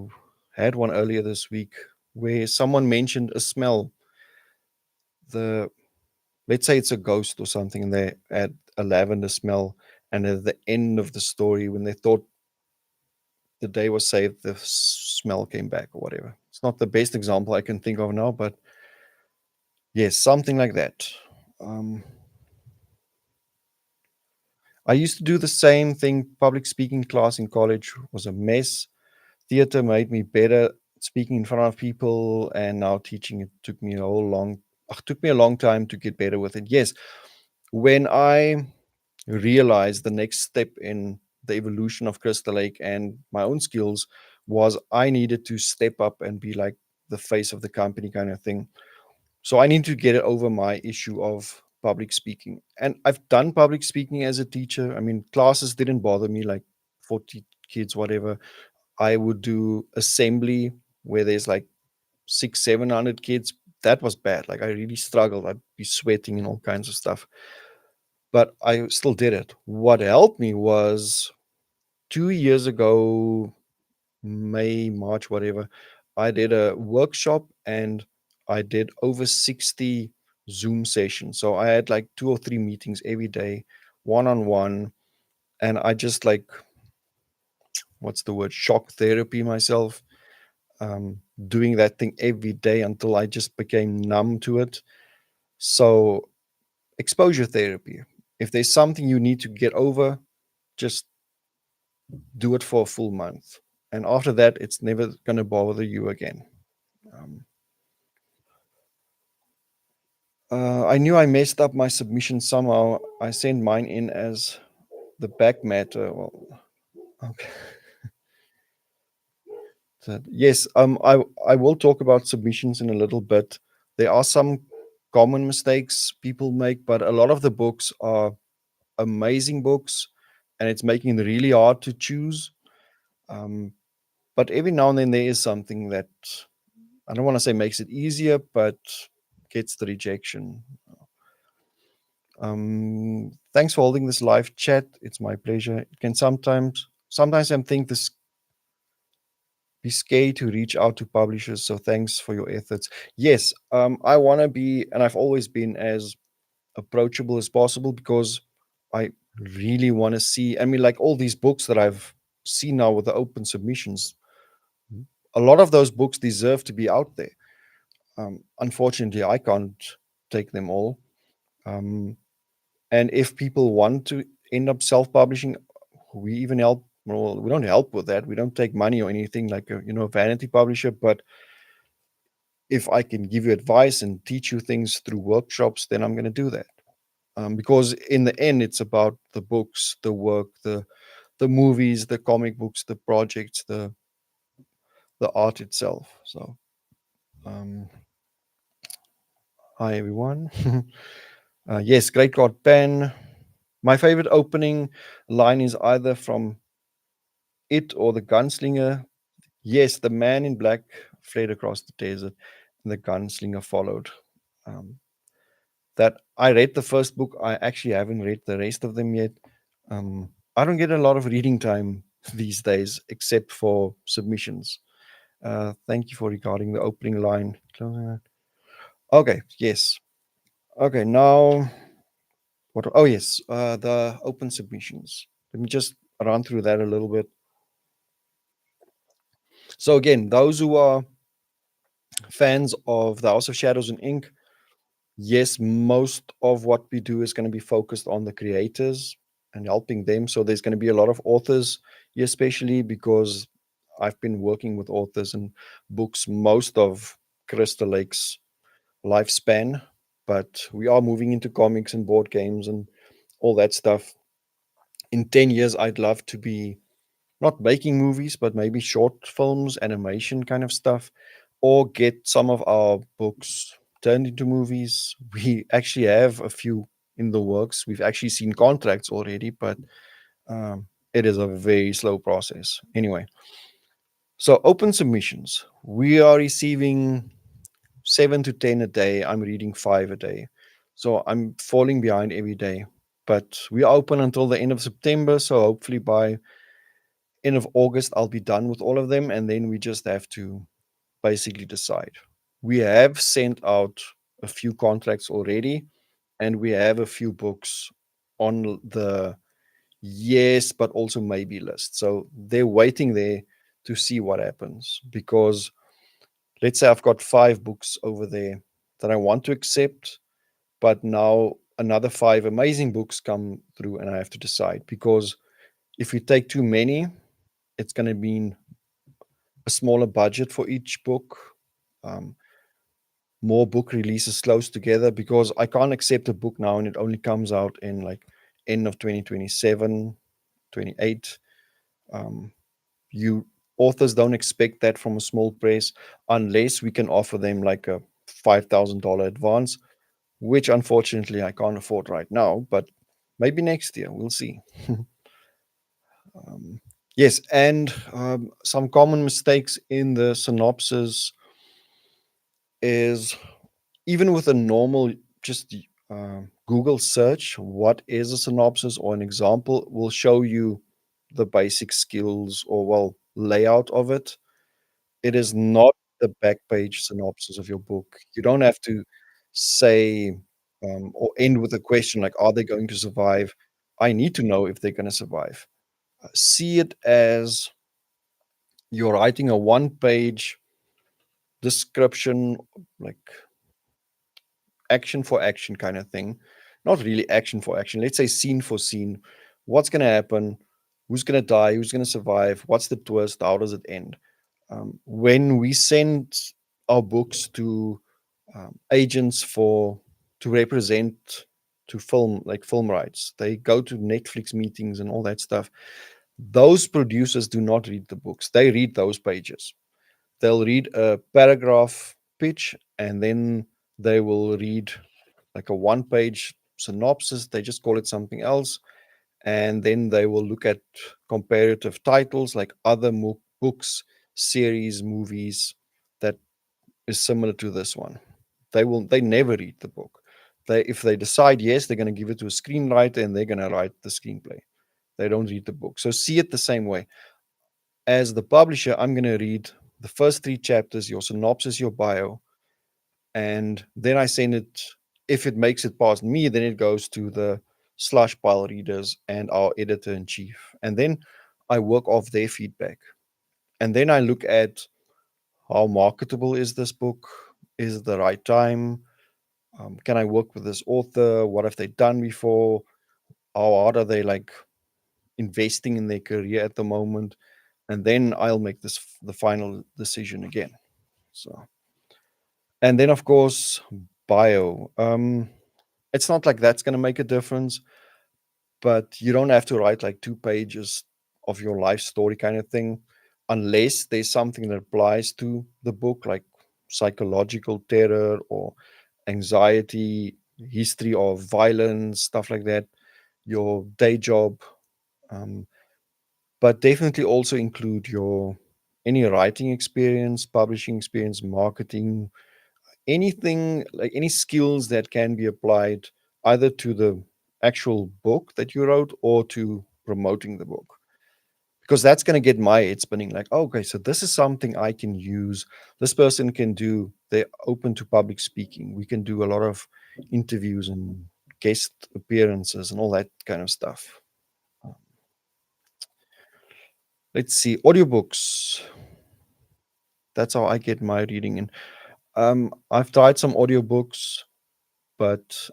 had one earlier this week where someone mentioned a smell. The Let's say it's a ghost or something, and they add a lavender smell. And at the end of the story, when they thought the day was saved, the smell came back or whatever. It's not the best example I can think of now, but yes, something like that. Um, I used to do the same thing. Public speaking class in college was a mess. Theater made me better speaking in front of people, and now teaching it took me a long time to get better with it. Yes, when I realized the next step in the evolution of Crystal Lake and my own skills was I needed to step up and be like the face of the company kind of thing. So I need to get over my issue of public speaking. And I've done public speaking as a teacher. I mean, classes didn't bother me, like 40 kids, whatever. I would do assembly where there's like 700 kids. That was bad. Like I really struggled. I'd be sweating and all kinds of stuff, but I still did it. What helped me was 2 years ago, May, March, whatever, I did a workshop and I did over 60 Zoom sessions. So I had like 2 or 3 meetings every day, one on one. And I just like, what's the word, shock therapy myself, doing that thing every day until I just became numb to it. So, exposure therapy. If there's something you need to get over, just do it for a full month. And after that, it's never going to bother you again. Um, I knew I messed up my submission somehow. I sent mine in as the back matter. Well, okay. Yes, I will talk about submissions in a little bit. There are some common mistakes people make, but a lot of the books are amazing books, and it's making it really hard to choose. Um, but every now and then there is something that I don't want to say makes it easier, but gets the rejection. Thanks for holding this live chat. It's my pleasure. It can sometimes I think this be scared to reach out to publishers. So thanks for your efforts. Yes, I want to be, and I've always been as approachable as possible because I really want to see. I mean, like all these books that I've seen now with the open submissions, a lot of those books deserve to be out there. Unfortunately, I can't take them all. Um, and if people want to end up self-publishing, we even help. Well, we don't help with that. We don't take money or anything like a vanity publisher. But if I can give you advice and teach you things through workshops, then I'm going to do that. Because in the end, it's about the books, the work, the movies, the comic books, the projects, the art itself. So, um, hi everyone. Yes, Great God Pen. My favorite opening line is either from it or the Gunslinger. Yes, the man in black fled across the desert, and the gunslinger followed. Um, that I read the first book. I actually haven't read the rest of them yet. I don't get a lot of reading time these days, except for submissions. Thank you for regarding the opening line. Okay, yes. Okay, now what? Oh, yes, the open submissions. Let me just run through that a little bit. So again, those who are fans of the House of Shadows and Ink, yes, most of what we do is going to be focused on the creators and helping them. So there's going to be a lot of authors, especially because I've been working with authors and books most of Crystal Lake's lifespan, but we are moving into comics and board games and all that stuff. In 10 years, I'd love to be not making movies, but maybe short films, animation kind of stuff, or get some of our books turned into movies. We actually have a few in the works. We've actually seen contracts already, but it is a very slow process. Anyway, so open submissions. We are receiving 7 to 10 a day. I'm reading 5 a day. So I'm falling behind every day. But we are open until the end of September. So hopefully by end of August, I'll be done with all of them. And then we just have to basically decide. We have sent out a few contracts already, and we have a few books on the yes, but also maybe list. So they're waiting there to see what happens. Because let's say I've got 5 books over there that I want to accept, but now another 5 amazing books come through, and I have to decide. Because if we take too many, it's going to mean a smaller budget for each book, um, more book releases close together, because I can't accept a book now and it only comes out in like end of 2027, 28. Um, you authors don't expect that from a small press unless we can offer them like a $5,000 advance, which unfortunately I can't afford right now, but maybe next year we'll see. um, yes, and some common mistakes in the synopsis is, even with a normal just Google search, what is a synopsis or an example will show you the basic skills or, well, layout of it. It is not the back page synopsis of your book. You don't have to say or end with a question like, "Are they going to survive?" I need to know if they're going to survive. See it as you're writing a one-page description, like action for action kind of thing. Not really action for action. Let's say scene for scene. What's going to happen? Who's going to die? Who's going to survive? What's the twist? How does it end? When we send our books to agents for to represent to film, like film rights, they go to Netflix meetings and all that stuff. Those producers do not read the books. They read those pages. They'll read a paragraph pitch, and then they will read like a one page synopsis. They just call it something else. And then they will look at comparative titles like other books, series, movies that is similar to this one. They never read the book. If they decide yes, they're going to give it to a screenwriter and they're going to write the screenplay. They don't read the book. So see it the same way. As the publisher, I'm going to read the first 3 chapters, your synopsis, your bio, and then I send it. If it makes it past me, then it goes to the slush pile readers and our editor in chief, and then I work off their feedback, and then I look at how marketable is this book, is it the right time, can I work with this author, what have they done before, how hard are they like investing in their career at the moment, and then I'll make the final decision again. So, and then of course bio. It's not like that's going to make a difference, but you don't have to write like 2 pages of your life story kind of thing, unless there's something that applies to the book, like psychological terror or anxiety, history of violence, stuff like that, your day job. Um, but definitely also include your any writing experience, publishing experience, marketing, anything, like any skills that can be applied either to the actual book that you wrote or to promoting the book, because that's going to get my head spinning like, oh, okay, so this is something I can use. This person can do, they're open to public speaking, we can do a lot of interviews and guest appearances and all that kind of stuff. Let's see, audiobooks. That's how I get my reading in. I've tried some audiobooks, but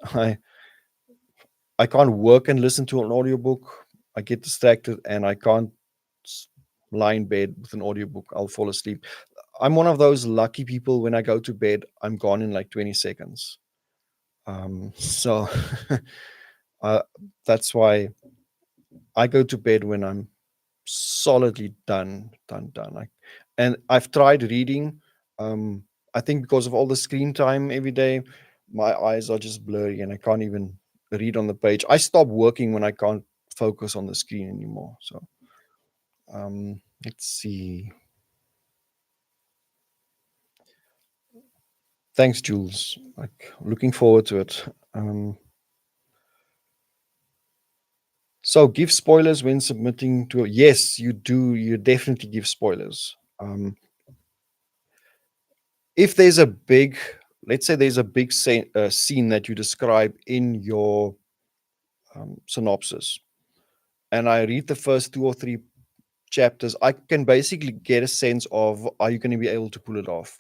I can't work and listen to an audiobook. I get distracted and I can't s- lie in bed with an audiobook. I'll fall asleep. I'm one of those lucky people. When I go to bed, I'm gone in like 20 seconds. So uh, that's why I go to bed when I'm solidly done. And I've tried reading. I think because of all the screen time every day, my eyes are just blurry and I can't even read on the page. I stop working when I can't focus on the screen anymore. So let's see. Thanks, Jules. Like looking forward to it. So give spoilers when submitting to. Yes, you do. You definitely give spoilers. If there's a big, let's say there's a big scene that you describe in your synopsis, and I read the first 2 or 3 chapters, I can basically get a sense of, are you going to be able to pull it off?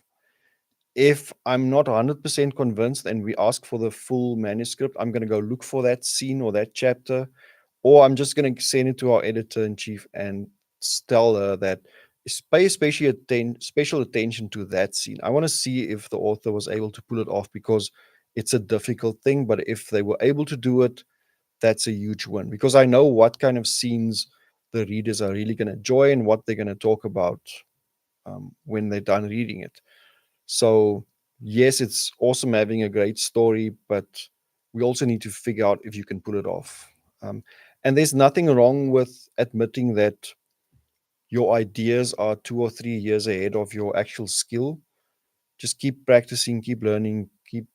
If I'm not 100% convinced and we ask for the full manuscript, I'm going to go look for that scene or that chapter, or I'm just going to send it to our editor in chief and tell her that pay especially special attention to that scene. I want to see if the author was able to pull it off because it's a difficult thing. But if they were able to do it, that's a huge win because I know what kind of scenes the readers are really going to enjoy and what they're going to talk about when they're done reading it. So, yes, it's awesome having a great story, but we also need to figure out if you can pull it off. Um, and there's nothing wrong with admitting that your ideas are 2 or 3 years ahead of your actual skill. Just keep practicing, keep learning, keep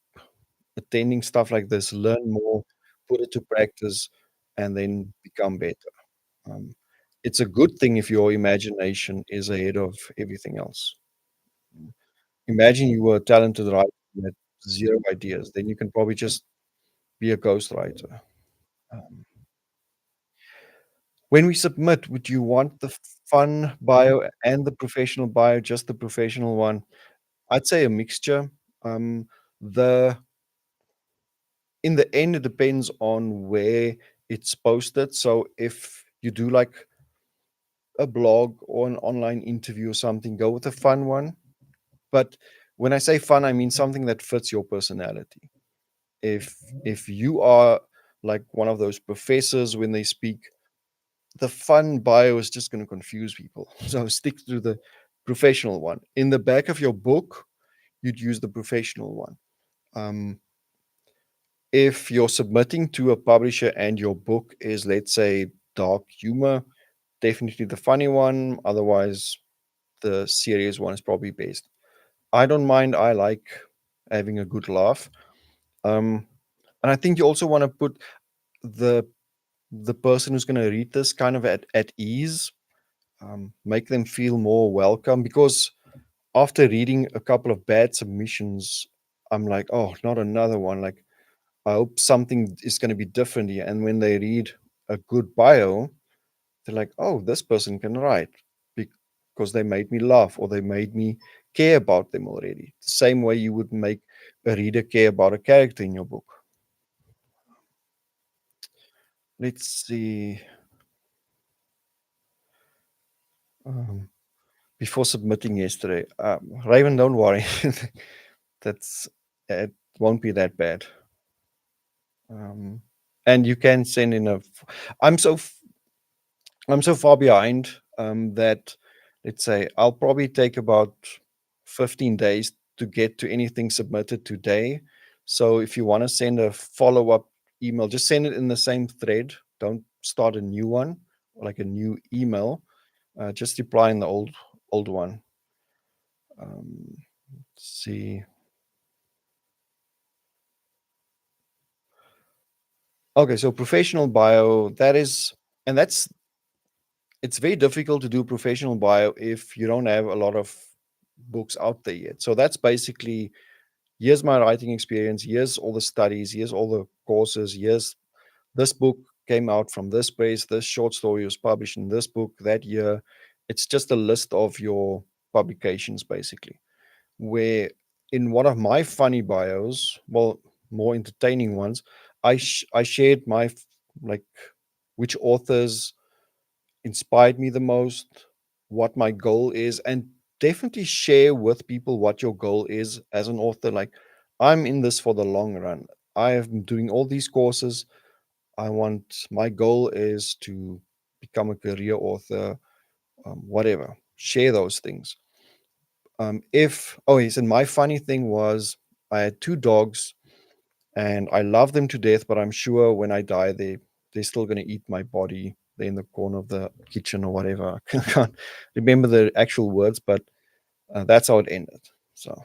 attending stuff like this, learn more, put it to practice, and then become better. Um, it's a good thing if your imagination is ahead of everything else. Imagine you were a talented writer and had zero ideas, then you can probably just be a ghostwriter. Um, when we submit, would you want the fun bio and the professional bio, just the professional one? I'd say a mixture. Um, the in the end, it depends on where it's posted. So if you do like a blog or an online interview or something, go with a fun one. But when I say fun, I mean something that fits your personality. If you are like one of those professors when they speak, the fun bio is just going to confuse people. So stick to the professional one. In the back of your book, you'd use the professional one. Um, if you're submitting to a publisher and your book is, let's say, dark humor, definitely the funny one. Otherwise, the serious one is probably best. I don't mind. I like having a good laugh. Um, and I think you also want to put the the person who's going to read this kind of at ease, make them feel more welcome. Because after reading a couple of bad submissions, I'm like, oh, not another one. Like, I hope something is going to be different here. And when they read a good bio, they're like, oh, this person can write because they made me laugh or they made me care about them already. The same way you would make a reader care about a character in your book. Let's see. Um, before submitting yesterday, Raven, don't worry. That's it won't be that bad. Um, and you can send in a. I'm so I'm so far behind that let's say I'll probably take about 15 days to get to anything submitted today. So if you want to send a follow up email, just send it in the same thread. Don't start a new one, like a new email. Just reply in the old one. Let's see. Okay, so professional bio, that is, and that's it's very difficult to do professional bio if you don't have a lot of books out there yet. So that's basically here's my writing experience, here's all the studies, here's all the courses, here's this book came out from this place, this short story was published in this book that year. It's just a list of your publications basically. Where in one of my funny bios, well, more entertaining ones, I shared my like which authors inspired me the most, what my goal is, and definitely share with people what your goal is as an author. Like, I'm in this for the long run. I have been doing all these courses. My goal is to become a career author, whatever. Share those things. Yes, and my funny thing was I had two dogs and I love them to death, but I'm sure when I die, they're still going to eat my body. They're in the corner of the kitchen or whatever. I can't remember the actual words, but that's how it ended. So,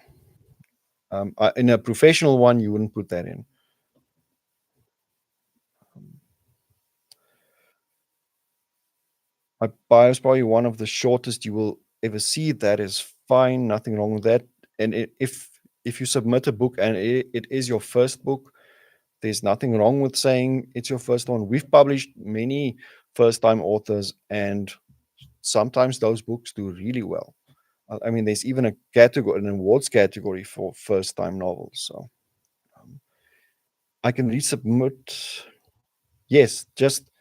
in a professional one, you wouldn't put that in. My bio is probably one of the shortest you will ever see. That is fine, nothing wrong with that. And if you submit a book and it is your first book, there's nothing wrong with saying it's your first one. We've published many first time authors, and sometimes those books do really well. I mean, there's even a category, an awards category for first time novels. So um, I can resubmit. Yes, just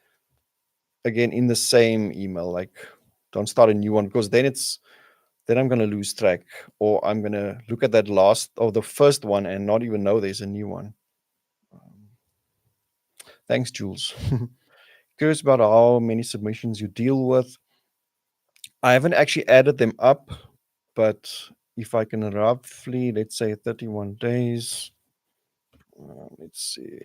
again in the same email. Like Don't start a new one, because then I'm gonna lose track, or I'm gonna look at that last or the first one and not even know there's a new one. Um, Thanks, Jules. Curious about how many submissions you deal with. I haven't actually added them up, but if I can roughly, let's say 31 days, let's see.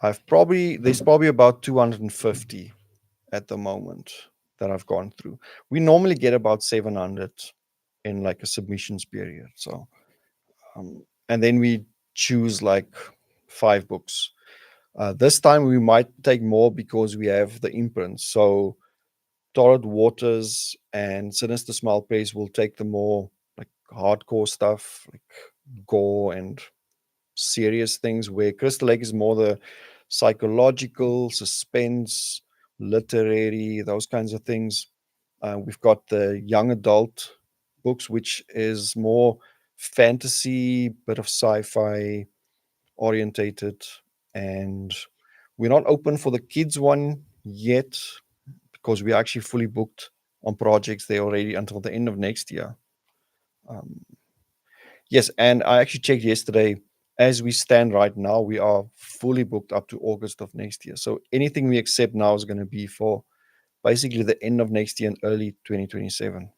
There's probably about 250 at the moment that I've gone through. We normally get about 700 in like a submissions period. So, and then we choose like 5 books. This time we might take more because we have the imprints. So Torrid Waters and Sinister Smile Press will take the more like hardcore stuff, like gore and serious things, where Crystal Lake is more the psychological, suspense, literary, those kinds of things. We've got the young adult books, which is more fantasy, bit of sci-fi orientated, and we're not open for the kids one yet because we're actually fully booked on projects there already until the end of next year. Um, yes, and I actually checked yesterday. As we stand right now, we are fully booked up to August of next year. So anything we accept now is going to be for basically the end of next year and early 2027.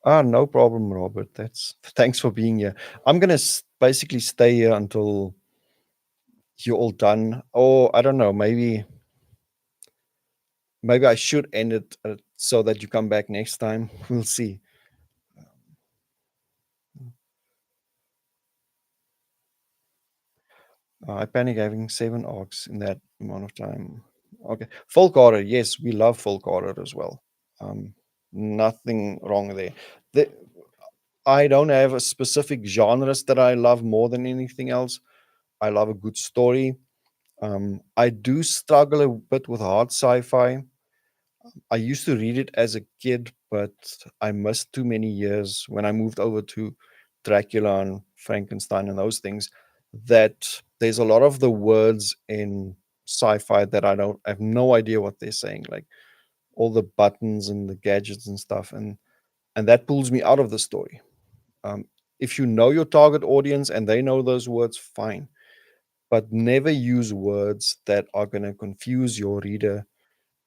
Ah, no problem, Robert. That's Thanks for being here. I'm gonna basically stay here until you're all done, or I don't know. Maybe I should end it so that you come back next time. We'll see. I panic having 7 arcs in that amount of time. Okay, folk horror. Yes, we love folk horror as well. Um, Nothing wrong there. The, I don't have a specific genres that I love more than anything else. I love a good story. I do struggle a bit with hard sci-fi. I used to read it as a kid, but I missed too many years when I moved over to Dracula and Frankenstein and those things. That there's a lot of the words in sci-fi that I have no idea what they're saying, like all the buttons and the gadgets and stuff, and that pulls me out of the story. Um, if you know your target audience and they know those words, fine, but never use words that are going to confuse your reader.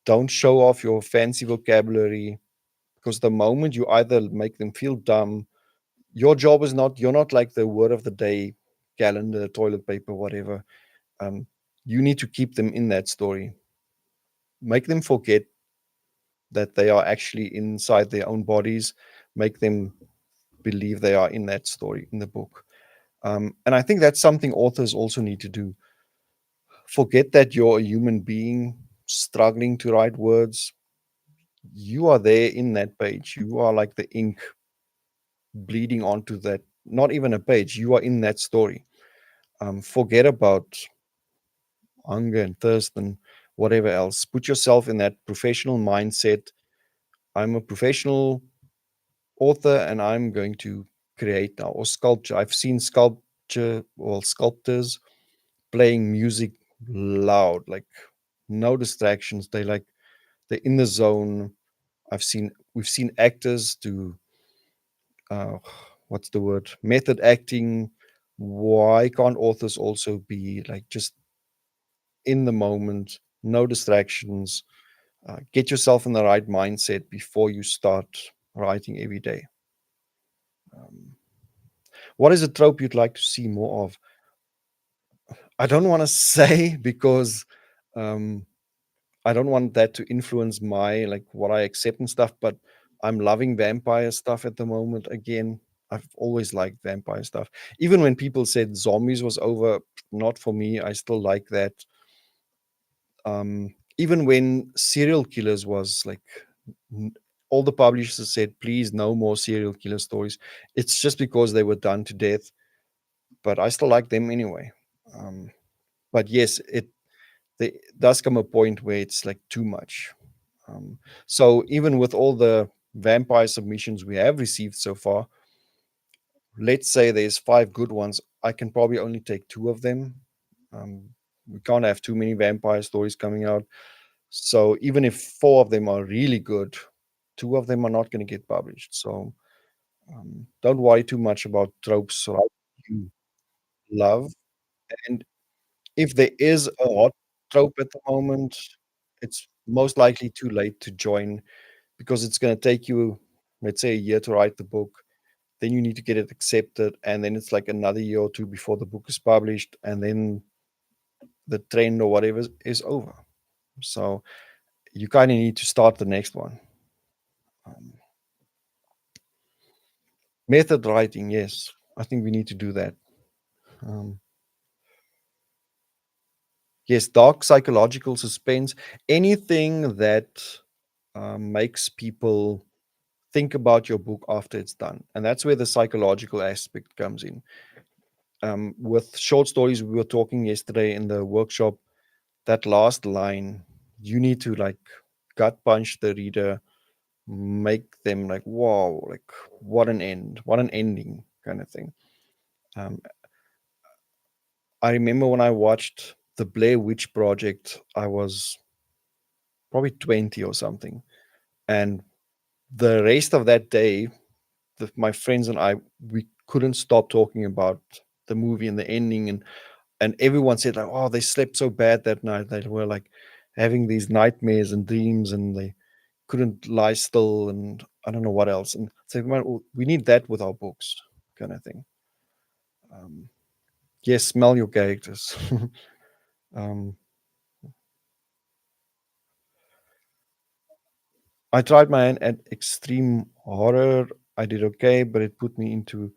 Don't show off your fancy vocabulary, because the moment you either make them feel dumb, your job is not, you're not like the word of the day calendar, toilet paper, whatever. Um, you need to keep them in that story. Make them forget that they are actually inside their own bodies. Make them believe they are in that story, in the book. And I think that's something authors also need to do. Forget that you're a human being struggling to write words. You are there in that page. You are like the ink bleeding onto that, not even a page. You are in that story. Forget about hunger and thirst and whatever else. Put yourself in that professional mindset. I'm a professional author and I'm going to create now, or sculpture. I've seen sculptors playing music loud, like no distractions. They're in the zone. We've seen actors do uh, what's the word? Method acting. Why can't authors also be like just in the moment, no distractions? Get yourself in the right mindset before you start writing every day. Um, what is a trope you'd like to see more of? I don't want to say because um, I don't want that to influence my like what I accept and stuff, but I'm loving vampire stuff at the moment again. I've always liked vampire stuff. Even when people said zombies was over, not for me. I still like that. Even when serial killers was like n- all the publishers said, please no more serial killer stories. It's just because they were done to death, but I still like them anyway. Um, but yes, there does come a point where it's like too much. So even with all the vampire submissions we have received so far, let's say there's 5 good ones, I can probably only take 2 of them. Um, We can't have too many vampire stories coming out. So even if four of them are really good, two of them are not going to get published. So don't worry too much about tropes right you love. And if there is a hot trope at the moment, it's most likely too late to join because it's going to take you, let's say, a year to write the book. Then you need to get it accepted, and then it's like another year or two before the book is published, and then the trend or whatever is over. So you kind of need to start the next one. Um, Method writing, yes, I think we need to do that. Um, yes, dark psychological suspense, anything that makes people think about your book after it's done. And that's where the psychological aspect comes in. With short stories, we were talking yesterday in the workshop, that last line, you need to like gut punch the reader, make them like, wow, like what an end, what an ending kind of thing. Um, I remember when I watched the Blair Witch Project, I was probably 20 or something. And the rest of that day, my friends and I, we couldn't stop talking about the movie and the ending. And everyone said, like, oh, they slept so bad that night. They were like having these nightmares and dreams and they couldn't lie still. And I don't know what else. And so, well, we need that with our books, kind of thing. Um, yes, smell your characters. um, I tried my hand at extreme horror. I did okay, but it put me into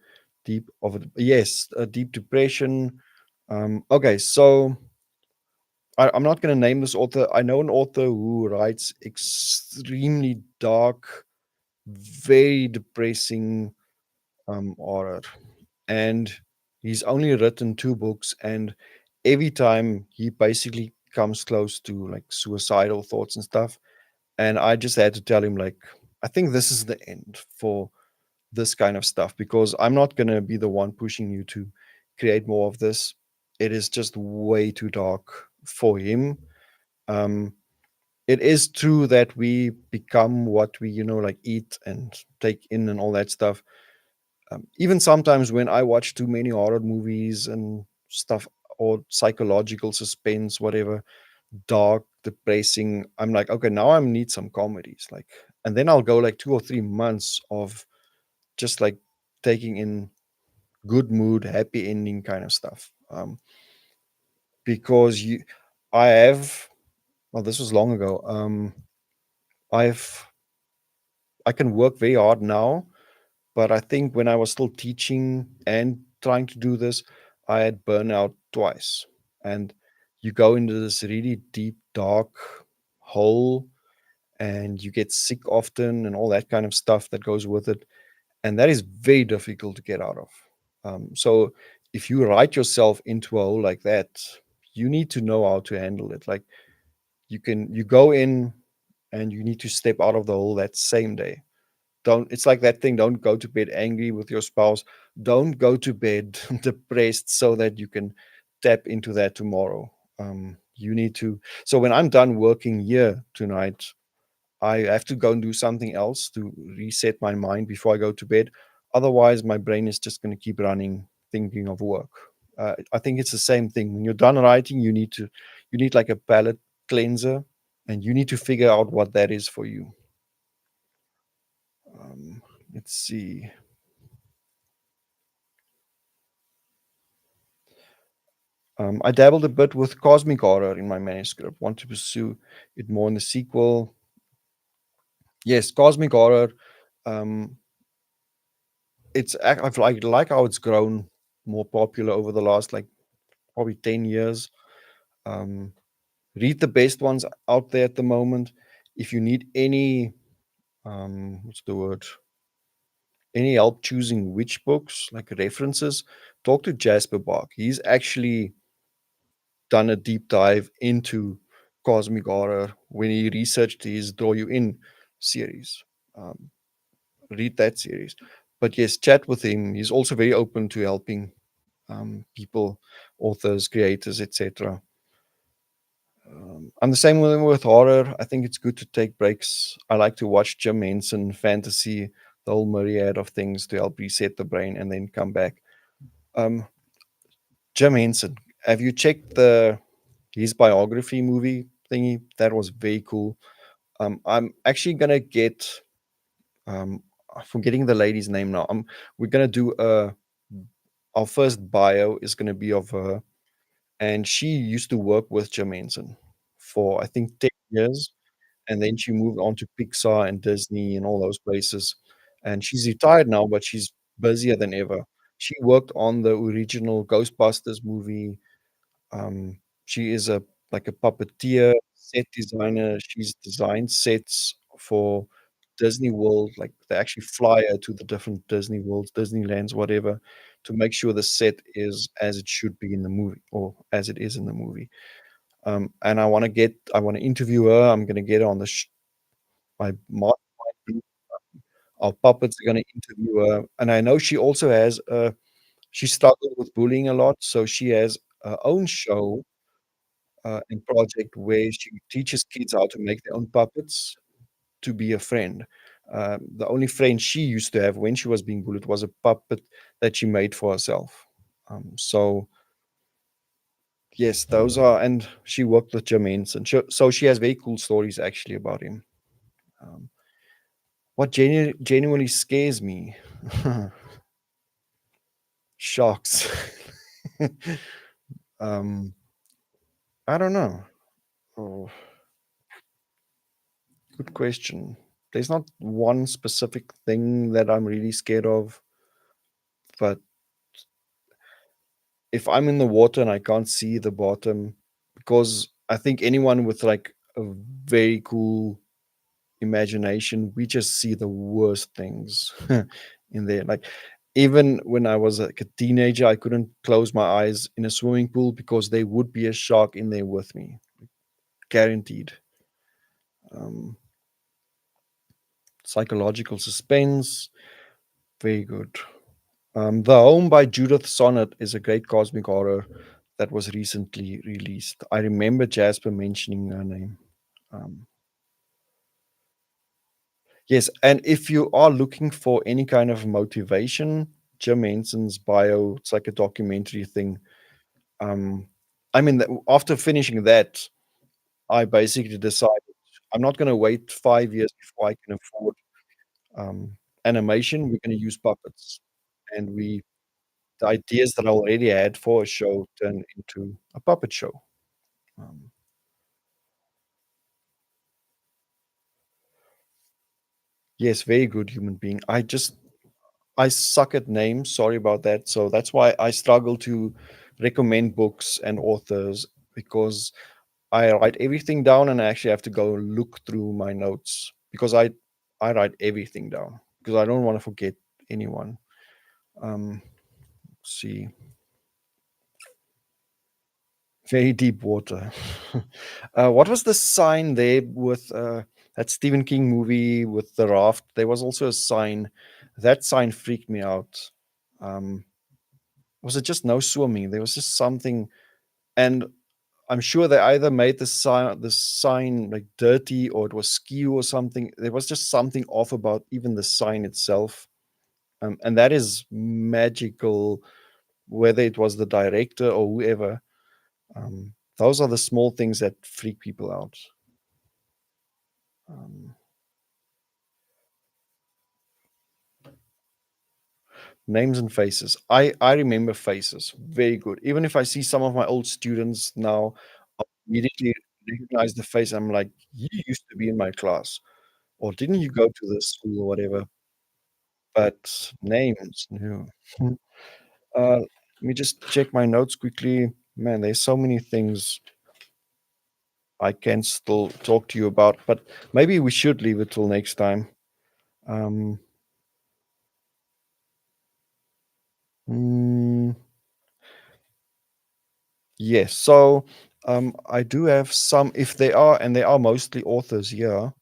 deep of it. Yes, a deep depression. Okay, so I'm not going to name this author. I know an author who writes extremely dark, very depressing horror, and he's only written two books, and every time he basically comes close to like suicidal thoughts and stuff. And I just had to tell him, like, I think this is the end for this kind of stuff because I'm not going to be the one pushing you to create more of this. It is just way too dark for him. Um, it is true that we become what we, like eat and take in and all that stuff. Even sometimes when I watch too many horror movies and stuff or psychological suspense, whatever, dark, depressing. I'm like, okay, now I need some comedies. Like, and then I'll go like 2 or 3 months of just like taking in good mood, happy ending kind of stuff. Because I have, well, this was long ago. I've, I can work very hard now, but I think when I was still teaching and trying to do this, I had burnout twice. And you go into this really deep, dark hole and you get sick often and all that kind of stuff that goes with it. And that is very difficult to get out of. So if you write yourself into a hole like that, you need to know how to handle it. Like you go in and you need to step out of the hole that same day. Don't, it's like that thing, don't go to bed angry with your spouse. Don't go to bed depressed so that you can tap into that tomorrow. You need to, so when I'm done working here tonight, I have to go and do something else to reset my mind before I go to bed. Otherwise, my brain is just going to keep running, thinking of work. I think it's the same thing. When you're done writing, you need like a palate cleanser, and you need to figure out what that is for you. Um, let's see. I dabbled a bit with cosmic horror in my manuscript. Want to pursue it more in the sequel. Yes, cosmic horror. Um, I like how it's grown more popular over the last like probably 10 years. Um, read the best ones out there at the moment. If you need any, what's the word? Any help choosing which books, like references, talk to Jasper Bach. He's actually done a deep dive into cosmic horror when he researched his Draw You In series. Um, read that series. But yes, chat with him. He's also very open to helping people, authors, creators, etc. I'm the same with horror. I think it's good to take breaks. I like to watch Jim Henson, fantasy, the whole myriad of things to help reset the brain and then come back. Um, Jim Henson, have you checked the his biography movie thingy? That was very cool. I'm actually gonna get I'm forgetting the lady's name now. We're gonna do our first bio is gonna be of her, and she used to work with Jim Henson for I think 10 years, and then she moved on to Pixar and Disney and all those places. And she's retired now, but she's busier than ever. She worked on the original Ghostbusters movie. She is a like a puppeteer, set designer. She's designed sets for Disney World. Like they actually fly her to the different Disney worlds, Disneylands, whatever, to make sure the set is as it should be in the movie or as it is in the movie. And I want to interview her. I'm going to get her on my mastermind group. Our puppets are going to interview her. And I know she also has, she struggled with bullying a lot. So she has her own show and project where she teaches kids how to make their own puppets to be a friend. The only friend she used to have when she was being bullied was a puppet that she made for herself. So yes, those are, and she worked with Jermaine's, and so she has very cool stories actually about him. Um, what genuinely scares me, sharks. um, I don't know. Oh, good question. There's not one specific thing that I'm really scared of, but if I'm in the water and I can't see the bottom, because I think anyone with like a very cool imagination, we just see the worst things in there. Like even when I was like a teenager, I couldn't close my eyes in a swimming pool because there would be a shark in there with me, guaranteed. Um, Psychological suspense, very good. The Home by Judith Sonnet is a great cosmic horror that was recently released. I remember Jasper mentioning her name. Um, yes, and if you are looking for any kind of motivation, Jim Henson's bio, it's like a documentary thing. Um, I mean, after finishing that, I basically decided I'm not going to wait 5 years before I can afford animation. We're going to use puppets, and we the ideas that I already had for a show turned into a puppet show. Um, yes, very good human being. I suck at names. Sorry about that. So that's why I struggle to recommend books and authors because I write everything down and I actually have to go look through my notes because I write everything down because I don't want to forget anyone. Let's see, very deep water. What was the sign there with that Stephen King movie with the raft? There was also a sign. That sign freaked me out. Um, was it just no swimming? There was just something, and I'm sure they either made the sign like dirty or it was skew or something. There was just something off about even the sign itself, and that is magical. Whether it was the director or whoever, those are the small things that freak people out. Um, Names and faces. I remember faces very good. Even if I see some of my old students now, I immediately recognize the face. I'm like, you used to be in my class, or didn't you go to this school or whatever? But names, no. Let me just check my notes quickly. Man, there's so many things I can still talk to you about, but maybe we should leave it till next time. Um, mm, yes. So I do have some, if they are, and they are mostly authors here.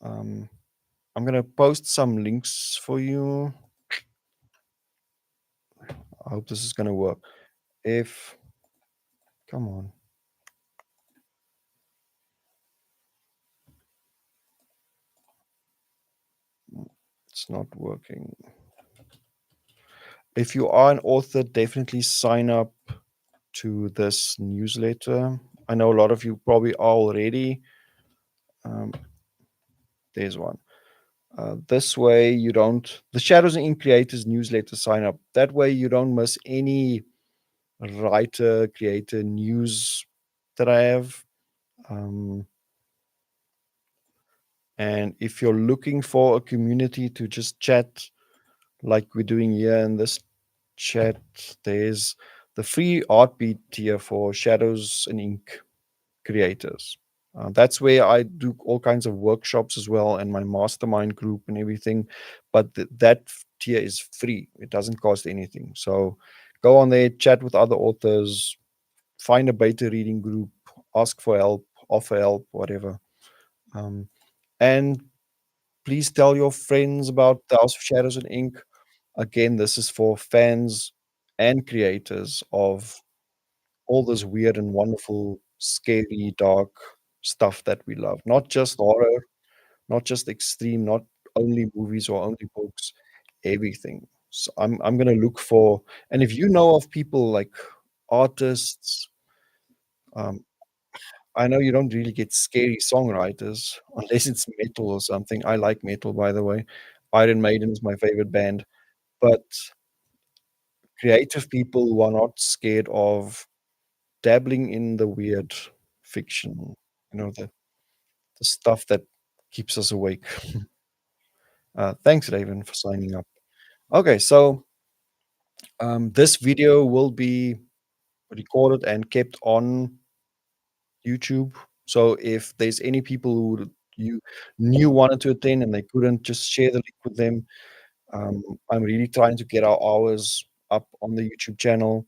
Um, I'm gonna post some links for you. I hope this is gonna work. If come on. It's not working. If you are an author, definitely sign up to this newsletter. I know a lot of you probably are already. Um, there's one. This way you don't, the Shadows and Ink Creators newsletter sign up. That way you don't miss any writer, creator news that I have. Um, and if you're looking for a community to just chat like we're doing here in this chat, there's the free Artbeat tier for Shadows and Ink creators. That's where I do all kinds of workshops as well and my mastermind group and everything. But tier is free, it doesn't cost anything. So go on there, chat with other authors, find a beta reading group, ask for help, offer help, whatever. Um, and please tell your friends about the House of Shadows and Ink. Again, this is for fans and creators of all this weird and wonderful, scary, dark stuff that we love. Not just horror, not just extreme, not only movies or only books, everything. So I'm gonna look for, and if you know of people like artists, um, I know you don't really get scary songwriters unless it's metal or something. I like metal, by the way. Iron Maiden is my favorite band, but creative people who are not scared of dabbling in the weird fiction, the stuff that keeps us awake. Thanks, Raven, for signing up. Okay, so this video will be recorded and kept on YouTube. So if there's any people who you knew wanted to attend and they couldn't, just share the link with them. I'm really trying to get our hours up on the YouTube channel.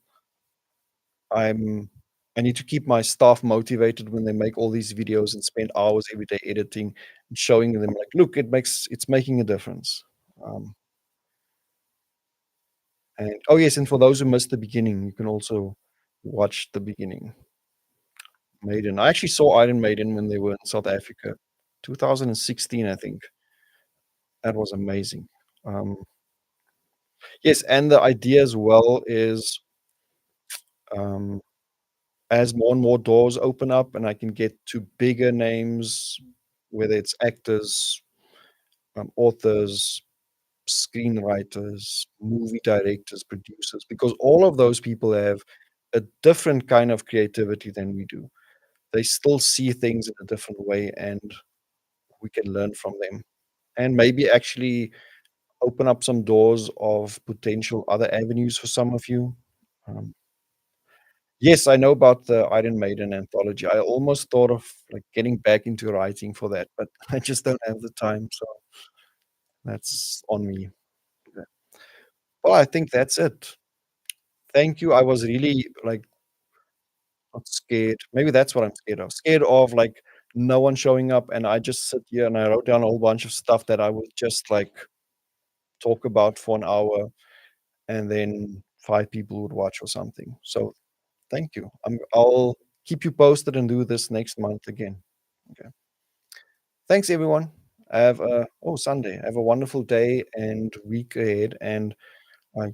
I'm I need to keep my staff motivated when they make all these videos and spend hours every day editing and showing them like, look, it's making a difference. Um, and oh yes, and for those who missed the beginning, you can also watch the beginning. Maiden. I actually saw Iron Maiden when they were in South Africa, 2016, I think. That was amazing. Um, yes, and the idea as well is um, as more and more doors open up and I can get to bigger names, whether it's actors, authors, screenwriters, movie directors, producers, because all of those people have a different kind of creativity than we do. They still see things in a different way, and we can learn from them. And maybe actually open up some doors of potential other avenues for some of you. Um, yes, I know about the Iron Maiden anthology. I almost thought of like getting back into writing for that, but I just don't have the time, so that's on me. Yeah. Well, I think that's it. Thank you. I was really like not scared. Maybe that's what I'm scared of. Scared of like no one showing up, and I just sit here and I wrote down a whole bunch of stuff that I would just like talk about for an hour, and then 5 people would watch or something. So thank you. I'll keep you posted and do this next month again. Okay. Thanks, everyone. Have a Sunday. Have a wonderful day and week ahead. And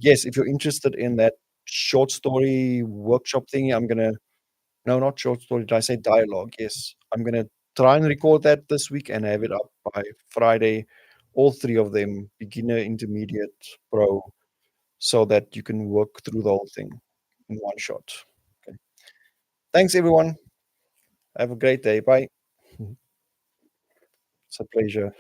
yes, if you're interested in that short story workshop thingy, I'm gonna no, not short story. Did I say dialogue? Yes, I'm gonna try and record that this week and have it up by Friday. All three of them, beginner, intermediate, pro, so that you can work through the whole thing in one shot. Okay. Thanks, everyone. Have a great day. Bye. It's a pleasure.